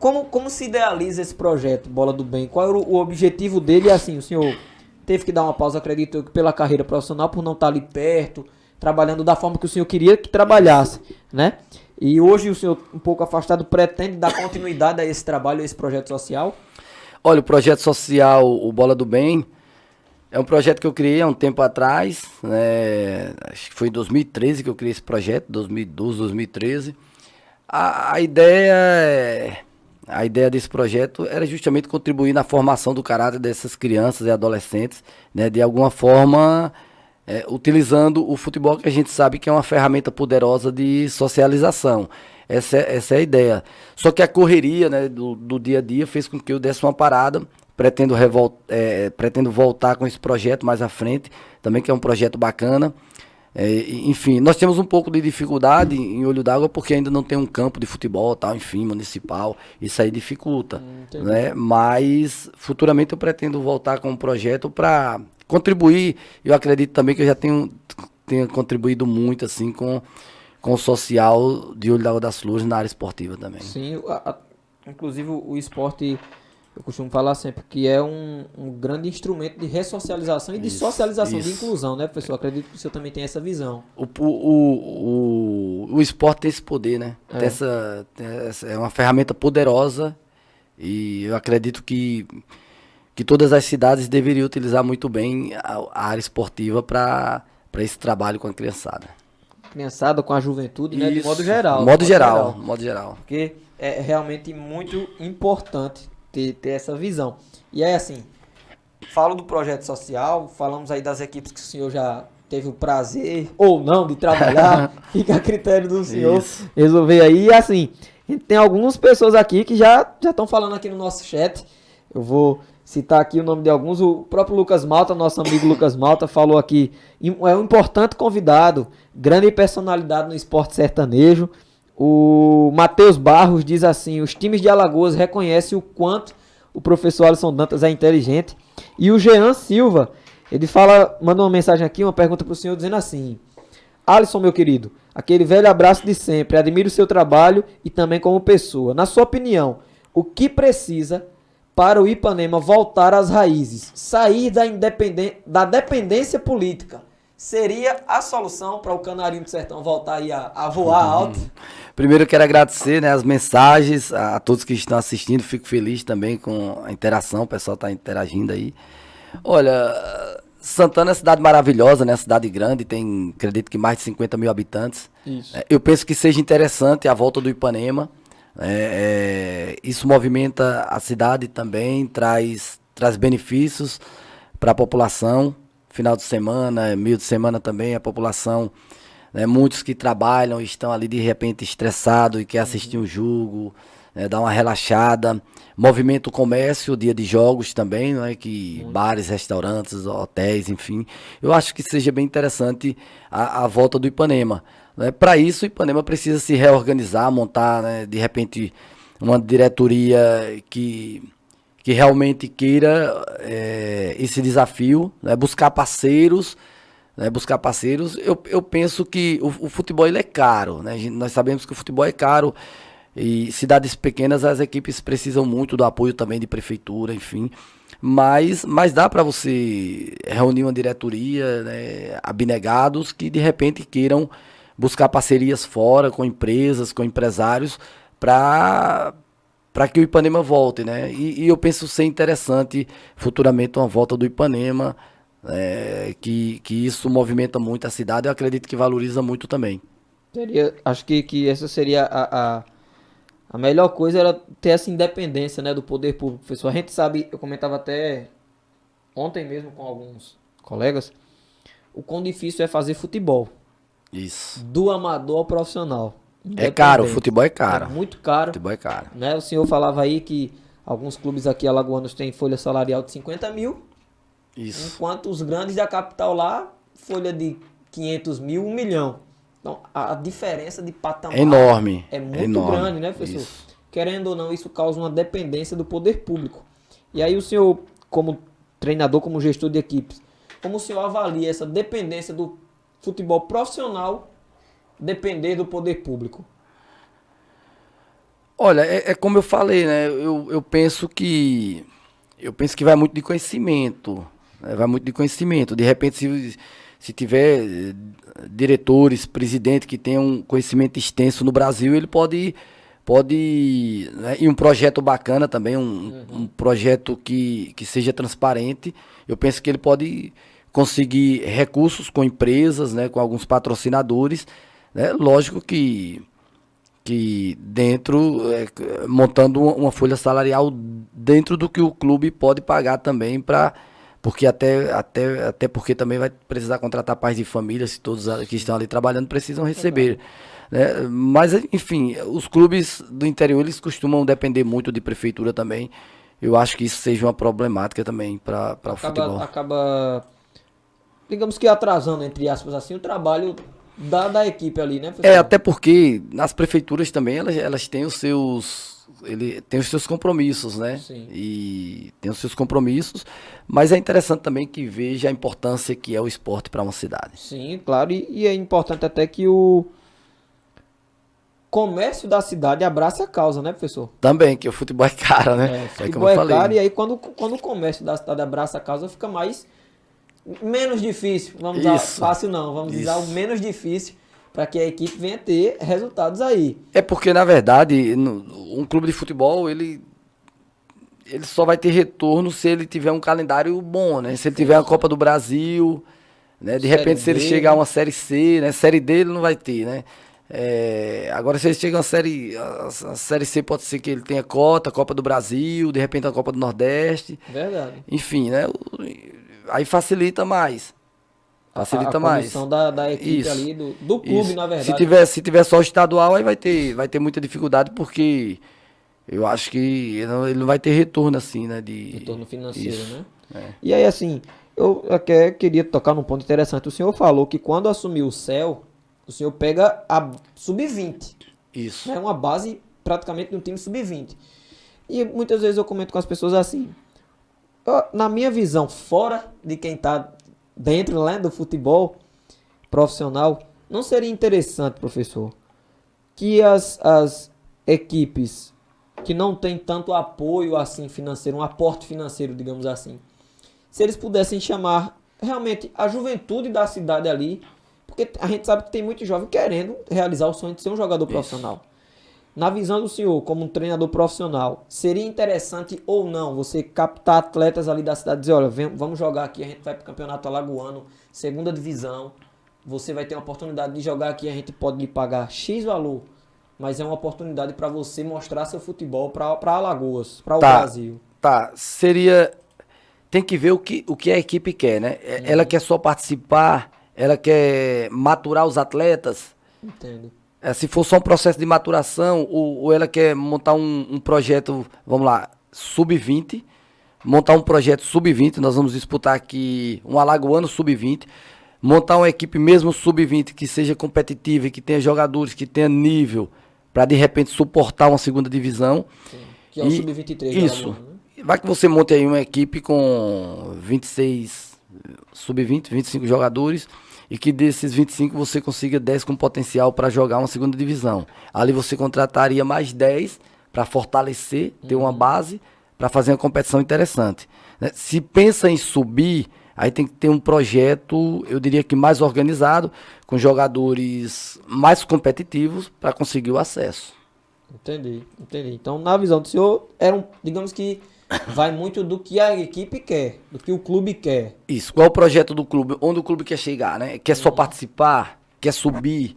Como se idealiza esse projeto Bola do Bem? Qual era o objetivo dele? E assim, o senhor teve que dar uma pausa, acredito eu, pela carreira profissional, por não estar ali perto, trabalhando da forma que o senhor queria que trabalhasse, né? E hoje o senhor, um pouco afastado, pretende dar continuidade a esse trabalho, a esse projeto social? Olha, o projeto social, o Bola do Bem, é um projeto que eu criei há um tempo atrás, né? Acho que foi em 2013 que eu criei esse projeto, 2012, 2013. A ideia desse projeto era justamente contribuir na formação do caráter dessas crianças e adolescentes, né? De alguma forma... utilizando o futebol, que a gente sabe que é uma ferramenta poderosa de socialização. Essa é a ideia. Só que a correria, né, do dia a dia fez com que eu desse uma parada. Pretendo voltar com esse projeto mais à frente, também, que é um projeto bacana. Enfim, nós temos um pouco de dificuldade em Olho d'Água, porque ainda não tem um campo de futebol, tal, enfim, municipal. Isso aí dificulta, né? Mas futuramente eu pretendo voltar com um projeto para contribuir. Eu acredito também que eu já tenha contribuído muito assim com o social de Olho d'Água das Flores na área esportiva também. Sim, inclusive o esporte, eu costumo falar sempre que é um grande instrumento de ressocialização e de socialização, de inclusão, né, professor? Acredito que o senhor também tem essa visão. O esporte tem esse poder, né? É uma ferramenta poderosa, e eu acredito que todas as cidades deveriam utilizar muito bem a área esportiva para esse trabalho com a criançada. Criançada, com a juventude, né? De modo geral. Modo geral. Porque é realmente muito importante ter essa visão. E aí, assim, falo do projeto social, falamos aí das equipes que o senhor já teve o prazer ou não de trabalhar, fica a critério do senhor resolver aí. E assim, a gente tem algumas pessoas aqui que já estão falando aqui no nosso chat. Eu vou citar aqui o nome de alguns. O próprio Lucas Malta, nosso amigo Lucas Malta, falou aqui, é um importante convidado, grande personalidade no esporte sertanejo. O Matheus Barros diz assim: os times de Alagoas reconhecem o quanto o professor Alisson Dantas é inteligente. E o Jean Silva, ele manda uma mensagem aqui, uma pergunta para o senhor, dizendo assim: Alisson, meu querido, aquele velho abraço de sempre, admiro o seu trabalho e também como pessoa. Na sua opinião, o que precisa para o Ipanema voltar às raízes, sair da dependência política? Seria a solução para o Canarinho do Sertão voltar aí a voar alto? Primeiro eu quero agradecer, né, as mensagens a todos que estão assistindo. Fico feliz também com a interação, o pessoal está interagindo aí. Olha, Santana é uma cidade maravilhosa, né, cidade grande, tem, acredito que mais de 50 mil habitantes. Isso. Eu penso que seja interessante a volta do Ipanema. Isso movimenta a cidade também, traz benefícios para a população. Final de semana, meio de semana também, a população, né, muitos que trabalham estão ali de repente estressados e quer assistir um jogo, né, dar uma relaxada. Movimenta o comércio, dia de jogos também, né, que bares, restaurantes, hotéis, enfim. Eu acho que seja bem interessante a volta do Ipanema. Para isso, o Ipanema precisa se reorganizar, montar, né, de repente uma diretoria que que realmente queira esse desafio, né, buscar parceiros. Eu penso que o futebol ele é caro, né? Nós sabemos que o futebol é caro e cidades pequenas as equipes precisam muito do apoio também de prefeitura, enfim. Mas dá para você reunir uma diretoria, né, abnegados que de repente queiram buscar parcerias fora com empresas, com empresários para que o Ipanema volte, né? E eu penso ser interessante futuramente uma volta do Ipanema. Que isso movimenta muito a cidade, eu acredito que valoriza muito também. Acho que essa seria a melhor coisa, era ter essa independência, né, do poder público, professor. A gente sabe, eu comentava até ontem mesmo com alguns colegas, o quão difícil é fazer futebol. Isso. Do amador ao profissional. É caro, o futebol é caro. É muito caro. Futebol é caro. Né? O senhor falava aí que alguns clubes aqui alagoanos têm folha salarial de 50 mil. Isso. Enquanto os grandes da capital lá, folha de 500 mil, 1 milhão. Então, a diferença de patamar é enorme. É muito grande, né, professor? Isso. Querendo ou não, isso causa uma dependência do poder público. E aí o senhor, como treinador, como gestor de equipes, como o senhor avalia essa dependência do futebol profissional depender do poder público? Olha, como eu falei, né? Eu penso que vai muito de conhecimento. Vai muito de conhecimento. De repente, se tiver diretores, presidente que tenham um conhecimento extenso no Brasil, ele pode né, e um projeto bacana também, um projeto que seja transparente. Eu penso que ele pode conseguir recursos com empresas, né, com alguns patrocinadores, né? Lógico que dentro, montando uma folha salarial dentro do que o clube pode pagar também, porque até porque também vai precisar contratar pais de família, se todos que estão ali trabalhando precisam receber. Né? Mas, enfim, os clubes do interior, eles costumam depender muito de prefeitura também. Eu acho que isso seja uma problemática também para o futebol. Acaba, digamos que atrasando, entre aspas, assim, o trabalho da equipe ali, né, professor? Até porque nas prefeituras também elas têm os seus compromissos, né? Sim. E tem os seus compromissos, mas é interessante também que veja a importância que é o esporte para uma cidade. Sim, claro, e é importante até que o comércio da cidade abrace a causa, né, professor? Também, que o futebol é caro, né? O futebol é caro, e aí quando o comércio da cidade abraça a causa, fica menos difícil, vamos dizer, fácil não, vamos dizer o menos difícil para que a equipe venha ter resultados aí. É porque, na verdade, um clube de futebol, ele só vai ter retorno se ele tiver um calendário bom, né? Se ele tiver a Copa do Brasil, né? De repente, se ele chegar a uma Série C, né? Série D ele não vai ter, né? Agora, se ele chega a Série C, pode ser que ele tenha Copa do Brasil, de repente a Copa do Nordeste. Verdade. Enfim, né? Aí facilita mais. Facilita mais. A condição da equipe ali, do clube, na verdade. Se tiver só o estadual, aí vai ter muita dificuldade, porque eu acho que ele não vai ter retorno assim, né? Retorno financeiro, né? E aí, assim, eu até queria tocar num ponto interessante. O senhor falou que quando assumiu o CEL, o senhor pega a sub-20. Isso. É uma base praticamente de um time sub-20. E muitas vezes eu comento com as pessoas assim, na minha visão, fora de quem está dentro, né, do futebol profissional, não seria interessante, professor, que as equipes que não têm tanto apoio assim financeiro, um aporte financeiro, digamos assim, se eles pudessem chamar realmente a juventude da cidade ali, porque a gente sabe que tem muito jovem querendo realizar o sonho de ser um jogador profissional. Na visão do senhor, como um treinador profissional, seria interessante ou não você captar atletas ali da cidade e dizer, olha, vamos jogar aqui, a gente vai para o campeonato alagoano, segunda divisão, você vai ter uma oportunidade de jogar aqui, a gente pode lhe pagar X valor, mas é uma oportunidade para você mostrar seu futebol para Alagoas, para o Brasil. Tá, tem que ver o que a equipe quer, né? Ela quer só participar, ela quer maturar os atletas. Entendo. Se for só um processo de maturação, ou ela quer montar um projeto, vamos lá, sub-20, montar um projeto sub-20, nós vamos disputar aqui um alagoano sub-20, montar uma equipe mesmo sub-20 que seja competitiva e que tenha jogadores, que tenha nível, para de repente suportar uma segunda divisão. Sim, que é o sub-23. Isso. vai que você monte aí uma equipe com 26, sub-20, 25 jogadores, e que desses 25 você consiga 10 com potencial para jogar uma segunda divisão. Ali você contrataria mais 10 para fortalecer, ter uma base, para fazer uma competição interessante. Né? Se pensa em subir, aí tem que ter um projeto, eu diria que mais organizado, com jogadores mais competitivos para conseguir o acesso. Entendi. Então, na visão do senhor, digamos que vai muito do que a equipe quer, do que o clube quer. Isso, qual é o projeto do clube? Onde o clube quer chegar, né? Quer só participar? Quer subir?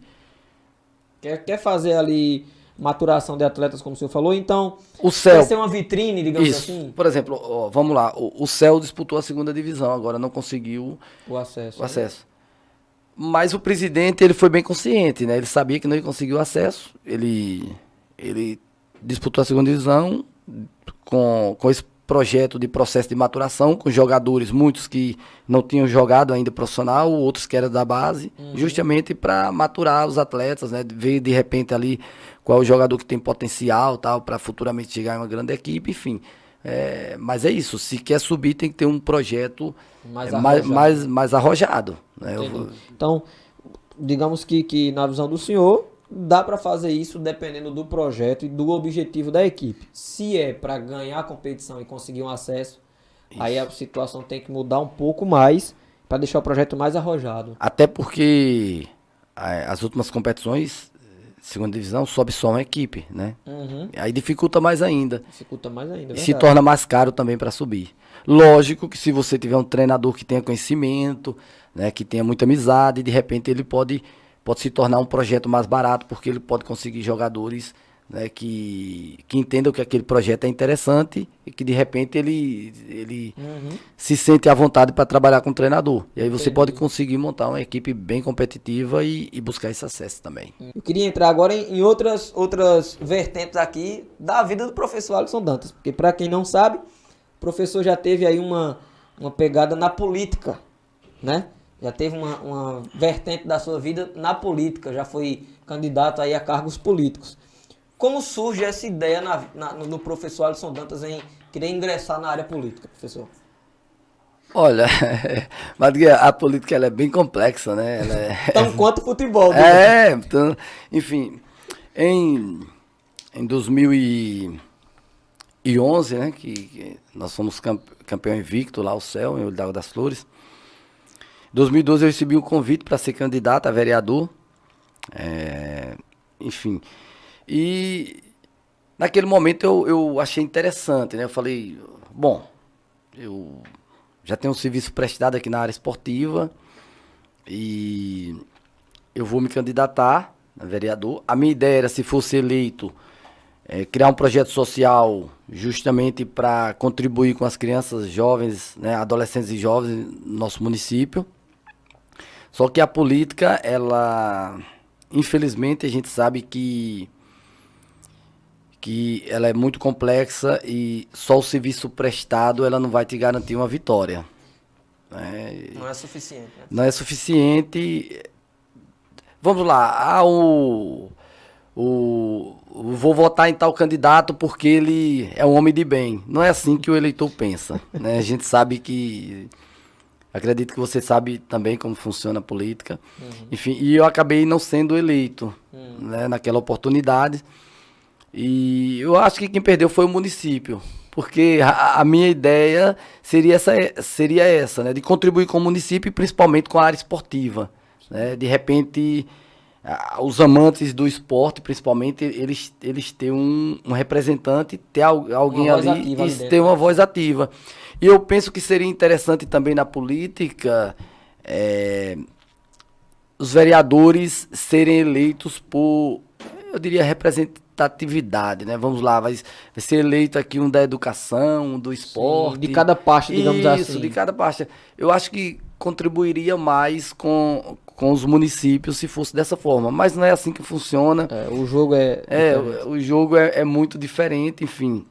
Quer fazer ali maturação de atletas, como o senhor falou, então O Céu. quer ser uma vitrine, digamos Isso. assim, Por exemplo, ó, vamos lá, o Céu disputou a segunda divisão, agora não conseguiu o acesso. o acesso. Mas o presidente, ele foi bem consciente, né? Ele sabia que não ia conseguir o acesso, ele disputou a segunda divisão com esse projeto de processo de maturação, com jogadores, muitos que não tinham jogado ainda profissional, outros que eram da base, justamente para maturar os atletas, né? Ver de repente ali qual é o jogador que tem potencial, tal, para futuramente chegar em uma grande equipe, enfim. Mas é isso, se quer subir tem que ter um projeto mais arrojado. Né? Então, digamos que na visão do senhor, dá para fazer isso dependendo do projeto e do objetivo da equipe. Se é para ganhar a competição e conseguir um acesso, aí a situação tem que mudar um pouco mais para deixar o projeto mais arrojado. Até porque as últimas competições, segunda divisão, sobe só uma equipe, né? Aí dificulta mais ainda. E se torna mais caro também para subir. Lógico que se você tiver um treinador que tenha conhecimento, né, que tenha muita amizade, de repente ele pode se tornar um projeto mais barato, porque ele pode conseguir jogadores, né, que entendam que aquele projeto é interessante e que de repente ele se sente à vontade para trabalhar com o treinador. E aí você pode conseguir montar uma equipe bem competitiva e buscar esse acesso também. Eu queria entrar agora em outras vertentes aqui da vida do professor Alisson Dantas, porque para quem não sabe, o professor já teve aí uma pegada na política, né? Já teve uma vertente da sua vida na política, já foi candidato aí a cargos políticos. Como surge essa ideia no professor Alisson Dantas em querer ingressar na área política, professor? Olha, Madigueira, a política ela é bem complexa, né? Então, quanto futebol. Então, enfim, em 2011, né, que nós fomos campeão invicto lá, o Céu, em Olho d'Água das Flores. Em 2012 eu recebi um convite para ser candidato a vereador, enfim, e naquele momento eu achei interessante, né? Eu falei, bom, eu já tenho um serviço prestado aqui na área esportiva e eu vou me candidatar a vereador. A minha ideia era, se fosse eleito, criar um projeto social justamente para contribuir com as crianças jovens, né, adolescentes e jovens no nosso município. Só que a política, ela, infelizmente, a gente sabe que ela é muito complexa e só o serviço prestado ela não vai te garantir uma vitória. Né? Não é suficiente. Né? Não é suficiente. Vamos lá, vou votar em tal candidato porque ele é um homem de bem. Não é assim que o eleitor pensa. Né? A gente sabe que... Acredito que você sabe também como funciona a política. Enfim, e eu acabei não sendo eleito, né, naquela oportunidade. E eu acho que quem perdeu foi o município. Porque a minha ideia seria essa, né, de contribuir com o município e principalmente com a área esportiva. Né? De repente, os amantes do esporte, principalmente, eles têm um representante, ter alguém ali e ter uma voz ativa. E eu penso que seria interessante também na política os vereadores serem eleitos por, eu diria, representatividade, né? Vamos lá, vai ser eleito aqui um da educação, um do esporte. Sim, de cada parte, digamos assim. Isso, de cada parte. Eu acho que contribuiria mais com os municípios se fosse dessa forma, mas não é assim que funciona. O jogo o jogo é muito diferente, enfim.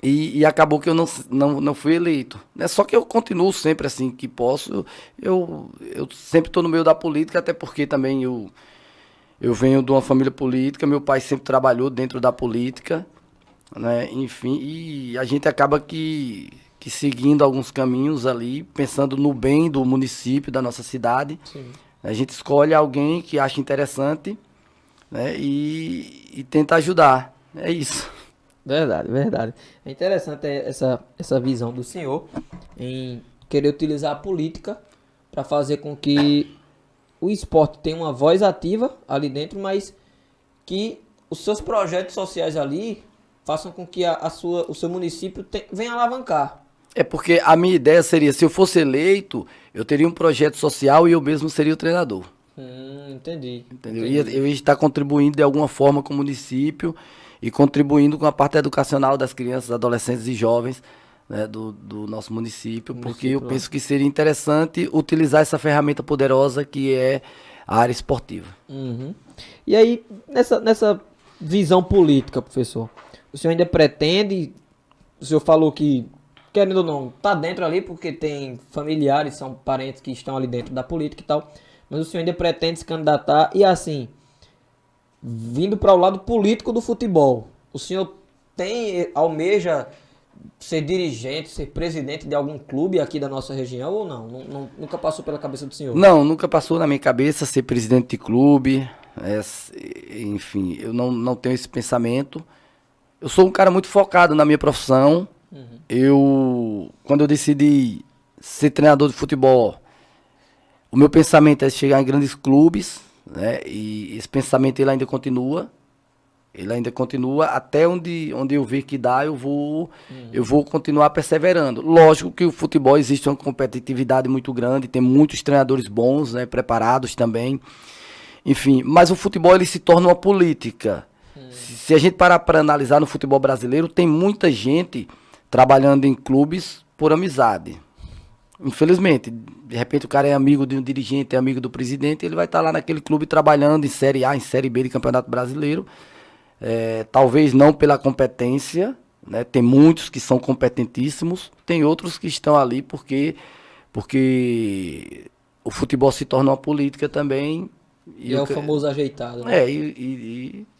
E acabou que eu não fui eleito. Né? Só que eu continuo sempre assim que posso. Eu sempre estou no meio da política, até porque também eu venho de uma família política. Meu pai sempre trabalhou dentro da política. né? Enfim, e a gente acaba que seguindo alguns caminhos ali, pensando no bem do município, da nossa cidade. Sim. A gente escolhe alguém que acha interessante, né? E tenta ajudar. É isso. Verdade, verdade. É interessante essa visão do senhor em querer utilizar a política para fazer com que o esporte tenha uma voz ativa ali dentro, mas que os seus projetos sociais ali façam com que o seu município venha alavancar. É porque a minha ideia seria, se eu fosse eleito, eu teria um projeto social e eu mesmo seria o treinador. Entendi. Entendeu? Entendi. Eu ia estar contribuindo de alguma forma com o município e contribuindo com a parte educacional das crianças, adolescentes e jovens, né, do nosso município, porque eu penso que seria interessante utilizar essa ferramenta poderosa que é a área esportiva. Uhum. E aí, nessa visão política, professor, o senhor ainda pretende, o senhor falou que, querendo ou não, tá dentro ali porque tem familiares, são parentes que estão ali dentro da política e tal, mas o senhor ainda pretende se candidatar e assim, vindo para o lado político do futebol, o senhor almeja ser dirigente, ser presidente de algum clube aqui da nossa região ou não? Nunca passou pela cabeça do senhor? Não, nunca passou na minha cabeça ser presidente de clube, enfim, eu não tenho esse pensamento. Eu sou um cara muito focado na minha profissão. Quando eu decidi ser treinador de futebol, o meu pensamento é chegar em grandes clubes, né? E esse pensamento ele ainda continua. Ele ainda continua até onde eu ver que dá, eu vou continuar perseverando. Lógico que o futebol existe uma competitividade muito grande, tem muitos treinadores bons, né, preparados também. Enfim, mas o futebol ele se torna uma política. Se a gente parar para analisar no futebol brasileiro, tem muita gente trabalhando em clubes por amizade. Infelizmente, de repente o cara é amigo de um dirigente, é amigo do presidente, ele vai estar lá naquele clube trabalhando em Série A, em Série B de Campeonato Brasileiro. Talvez não pela competência, né? Tem muitos que são competentíssimos, tem outros que estão ali porque o futebol se torna uma política também. E é o famoso ajeitado, né?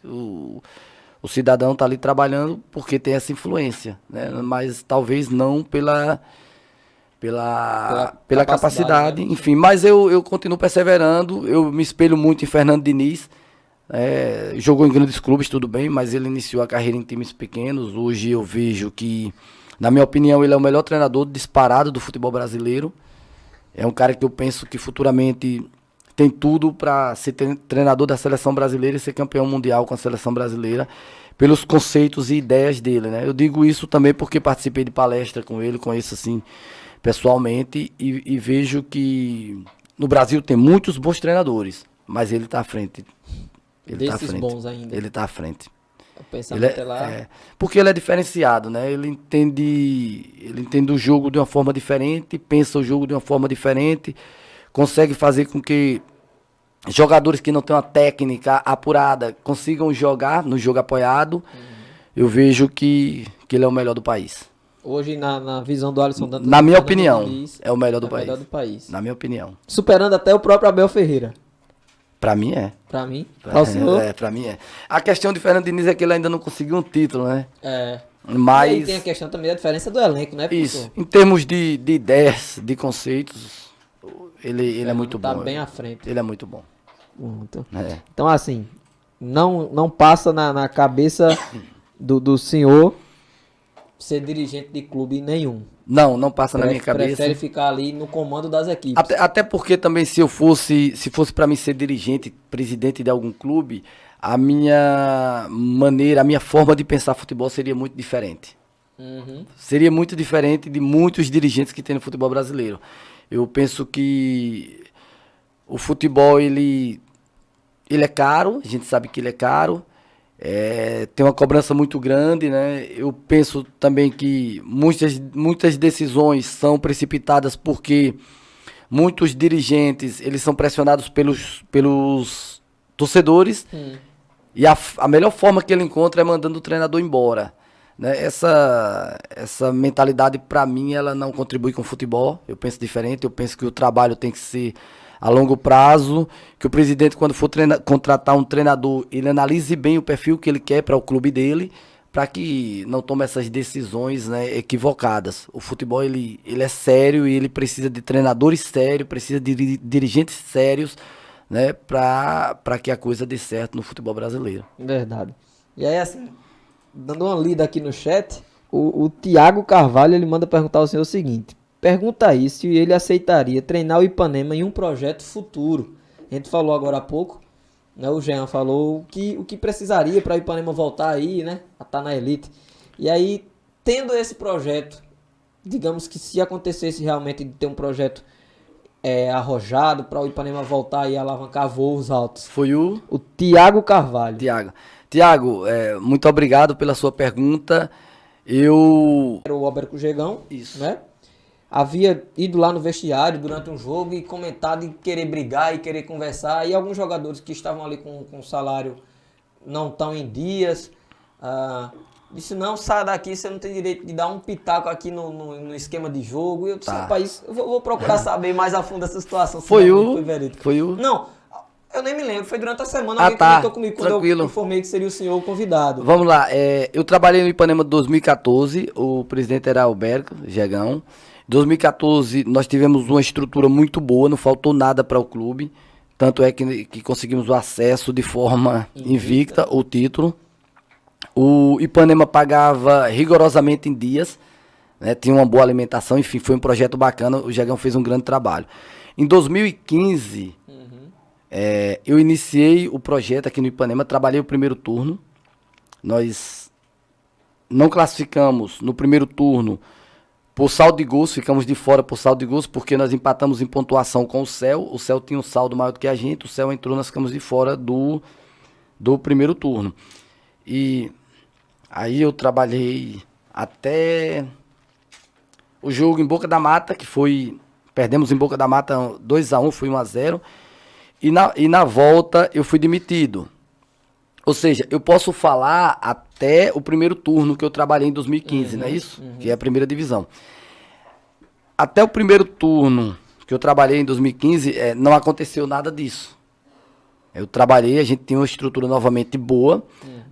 O cidadão está ali trabalhando porque tem essa influência, né? Mas talvez não pela capacidade, né? enfim. Mas eu continuo perseverando, eu me espelho muito em Fernando Diniz. Jogou em grandes clubes, tudo bem, mas ele iniciou a carreira em times pequenos. Hoje eu vejo que, na minha opinião, ele é o melhor treinador disparado do futebol brasileiro. É um cara que eu penso que futuramente tem tudo para ser treinador da seleção brasileira e ser campeão mundial com a seleção brasileira, pelos conceitos e ideias dele, né? Eu digo isso também porque participei de palestra com ele, conheço assim pessoalmente e vejo que no Brasil tem muitos bons treinadores, mas ele está à frente. Desses bons ainda. Ele está à frente. O pensamento lá. Porque ele é diferenciado, né? Ele entende o jogo de uma forma diferente, pensa o jogo de uma forma diferente, consegue fazer com que jogadores que não têm uma técnica apurada consigam jogar no jogo apoiado. Eu vejo que ele é o melhor do país. Hoje, na visão do Alisson Dantas, na minha opinião, é o melhor do país. Na minha opinião. Superando até o próprio Abel Ferreira. Pra mim é. Pra mim? Pra mim é. A questão de Fernando Diniz é que ele ainda não conseguiu um título, né? Mas... E aí tem a questão também da diferença do elenco, né, professor? Isso. Em termos de ideias, de conceitos, ele é muito bom. Tá bem à frente. Ele é muito bom. Então, assim, não passa na cabeça do senhor ser dirigente de clube nenhum. Não passa na minha cabeça. Prefere ficar ali no comando das equipes. Até porque também se fosse para mim ser dirigente, presidente de algum clube, a minha forma de pensar futebol seria muito diferente. Seria muito diferente de muitos dirigentes que tem no futebol brasileiro. Eu penso que o futebol ele é caro, a gente sabe que ele é caro. Tem uma cobrança muito grande, né? Eu penso também que muitas decisões são precipitadas porque muitos dirigentes eles são pressionados pelos torcedores e a melhor forma que ele encontra é mandando o treinador embora, né? Essa mentalidade para mim ela não contribui com o futebol. Eu penso diferente, eu penso que o trabalho tem que ser a longo prazo, que o presidente, quando for contratar um treinador, ele analise bem o perfil que ele quer para o clube dele, para que não tome essas decisões, né, equivocadas. O futebol ele é sério e ele precisa de treinadores sérios, precisa de dirigentes sérios, né, para que a coisa dê certo no futebol brasileiro. Verdade. E aí, assim, dando uma lida aqui no chat, o Tiago Carvalho, ele manda perguntar ao senhor o seguinte: pergunta aí se ele aceitaria treinar o Ipanema em um projeto futuro. A gente falou agora há pouco, né, o Jean falou o que precisaria para o Ipanema voltar aí, né, a estar na elite. E aí, tendo esse projeto, digamos que se acontecesse realmente de ter um projeto arrojado para o Ipanema voltar e alavancar voos altos. Foi o Tiago Carvalho. Tiago, muito obrigado pela sua pergunta. Era o Alberico Gegão, Isso. né? Havia ido lá no vestiário durante um jogo e comentado e querer brigar e querer conversar. E alguns jogadores que estavam ali com salário não tão em dias. Disse, não, sai daqui, você não tem direito de dar um pitaco aqui no esquema de jogo. E eu disse, rapaz, eu vou procurar saber mais a fundo essa situação. Foi verídico. o... Não, eu nem me lembro, foi durante a semana, alguém comentou comigo quando tranquilo. eu informei que seria o senhor o convidado. Vamos lá, eu trabalhei no Ipanema em 2014, o presidente era Alberico Gegão. Em 2014 nós tivemos uma estrutura muito boa, não faltou nada para o clube, tanto é que conseguimos o acesso de forma invicta, o título. O Ipanema pagava rigorosamente em dias, né, tinha uma boa alimentação, enfim, foi um projeto bacana, o Gegão fez um grande trabalho. Em 2015... eu iniciei o projeto aqui no Ipanema, trabalhei o primeiro turno. Nós não classificamos no primeiro turno por saldo de gols, ficamos de fora por saldo de gols, porque nós empatamos em pontuação com o Céu. O Céu tinha um saldo maior do que a gente, o Céu entrou, nós ficamos de fora do primeiro turno. E aí eu trabalhei até o jogo em Boca da Mata, que foi... Perdemos em Boca da Mata 2-1, foi 1-0. E na volta eu fui demitido. Ou seja, eu posso falar até o primeiro turno que eu trabalhei em 2015, não é isso? Que é a primeira divisão. Até o primeiro turno que eu trabalhei em 2015, não aconteceu nada disso. Eu trabalhei, a gente tinha uma estrutura novamente boa,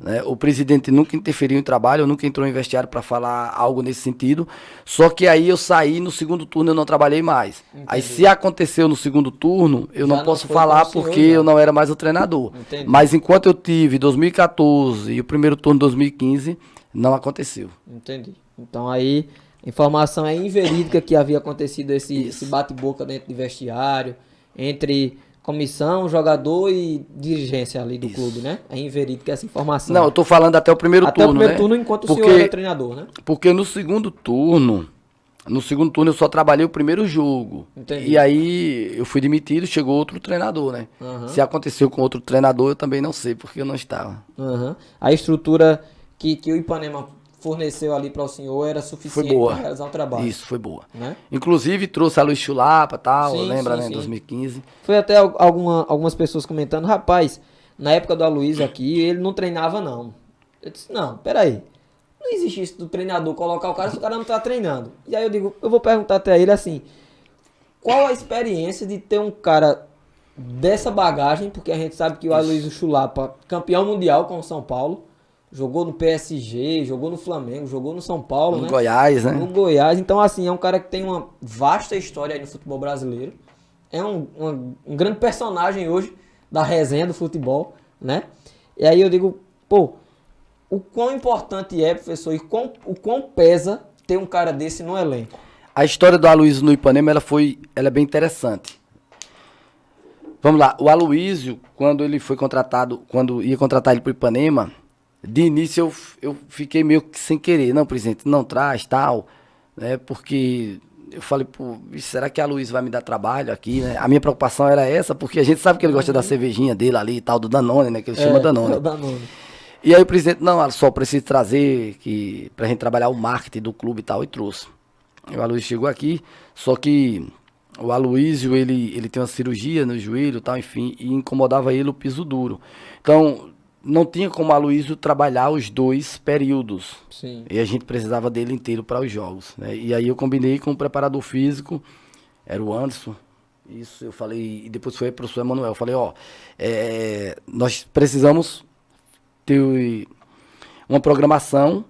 né? O presidente nunca interferiu em trabalho, nunca entrou em vestiário para falar algo nesse sentido. Só que aí eu saí, no segundo turno eu não trabalhei mais. Entendi. Aí se aconteceu no segundo turno, eu já não posso falar porque eu não era mais o treinador. Entendi. Mas enquanto eu tive 2014 e o primeiro turno 2015, não aconteceu. Entendi. Então aí, informação é inverídica que havia acontecido esse bate-boca dentro de vestiário, entre... comissão, jogador e dirigência ali do clube, né? É inverídica essa informação. Não, eu tô falando até o primeiro turno, até o primeiro turno, enquanto o senhor era treinador, né? Porque no segundo turno eu só trabalhei o primeiro jogo. Entendi. E aí eu fui demitido, chegou outro treinador, né? Se aconteceu com outro treinador, eu também não sei, porque eu não estava. A estrutura que o Ipanema forneceu ali para o senhor era suficiente para realizar o trabalho. Isso, foi boa. Né? Inclusive trouxe a Luiz Chulapa e tal, lembra, né, em 2015. Foi até algumas pessoas comentando, rapaz, na época do Aloysio aqui, ele não treinava não. Eu disse, não, peraí, não existe isso do treinador colocar o cara se o cara não tá treinando. E aí eu digo, eu vou perguntar até ele assim, qual a experiência de ter um cara dessa bagagem, porque a gente sabe que o Aloysio Chulapa, campeão mundial com o São Paulo, jogou no PSG, jogou no Flamengo, jogou no São Paulo, no Goiás, né? No Goiás. Então, assim, é um cara que tem uma vasta história aí no futebol brasileiro. É um grande personagem hoje da resenha do futebol, né? E aí eu digo, pô, o quão importante é, professor, e o quão pesa ter um cara desse no elenco? A história do Aloysio no Ipanema, ela é bem interessante. Vamos lá, o Aloysio, quando ele foi contratado, quando ia contratar ele pro Ipanema, de início eu fiquei meio que sem querer, não, presidente, não traz, tal, né, porque eu falei, pô, será que a Aloysio vai me dar trabalho aqui, né? A minha preocupação era essa, porque a gente sabe que ele gosta da cervejinha dele ali e tal, do Danone, né, que ele chama Danone. E aí o presidente, não, só preciso trazer pra gente trabalhar o marketing do clube e tal, e trouxe. E o Aloysio chegou aqui, só que o Aloysio, ele tem uma cirurgia no joelho e tal, enfim, e incomodava ele o piso duro. Então, não tinha como o Aloysio trabalhar os 2 períodos. Sim. E a gente precisava dele inteiro para os jogos, né? E aí eu combinei com o preparador físico, era o Anderson. Isso, eu falei, e depois foi o professor Emanuel. Eu falei, nós precisamos ter uma programação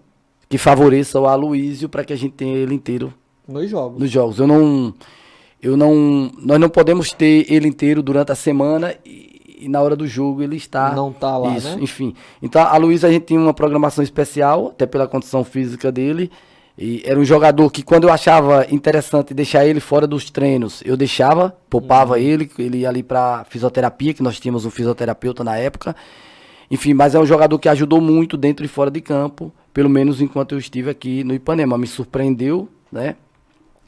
que favoreça o Aloysio para que a gente tenha ele inteiro Nos jogos. nos jogos. Nós não podemos ter ele inteiro durante a semana e na hora do jogo ele está... Não tá lá, isso, né? enfim. Então, a Luísa, a gente tinha uma programação especial, até pela condição física dele. E era um jogador que, quando eu achava interessante deixar ele fora dos treinos, eu deixava, poupava ele ia ali para fisioterapia, que nós tínhamos um fisioterapeuta na época. Enfim, mas é um jogador que ajudou muito dentro e fora de campo, pelo menos enquanto eu estive aqui no Ipanema. Me surpreendeu, né?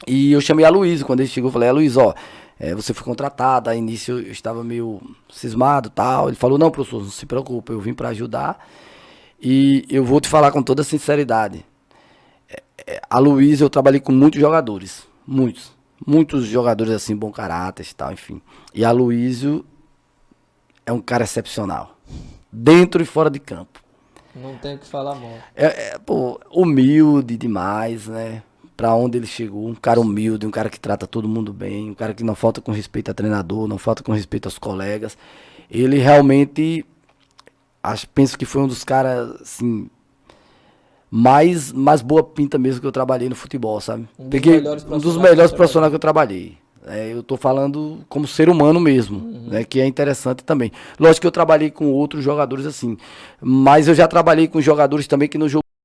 E eu chamei a Luísa, quando ele chegou, eu falei, Luísa, ó, você foi contratada, a início eu estava meio cismado e tal. Ele falou, não, professor, não se preocupe, eu vim para ajudar e eu vou te falar com toda sinceridade. A Luísa, eu trabalhei com muitos jogadores, muitos jogadores assim, bom caráter e tal, enfim. E a Luísa é um cara excepcional, dentro e fora de campo. Não tem o que falar mal. Pô, humilde demais, né? Pra onde ele chegou, um cara humilde, um cara que trata todo mundo bem, um cara que não falta com respeito a treinador, não falta com respeito aos colegas. Ele realmente, penso que foi um dos caras, assim, mais boa pinta mesmo que eu trabalhei no futebol, sabe? Peguei um dos melhores profissionais que eu trabalhei. Eu tô falando como ser humano mesmo, né? Que é interessante também. Lógico que eu trabalhei com outros jogadores assim, mas eu já trabalhei com jogadores também que no jogo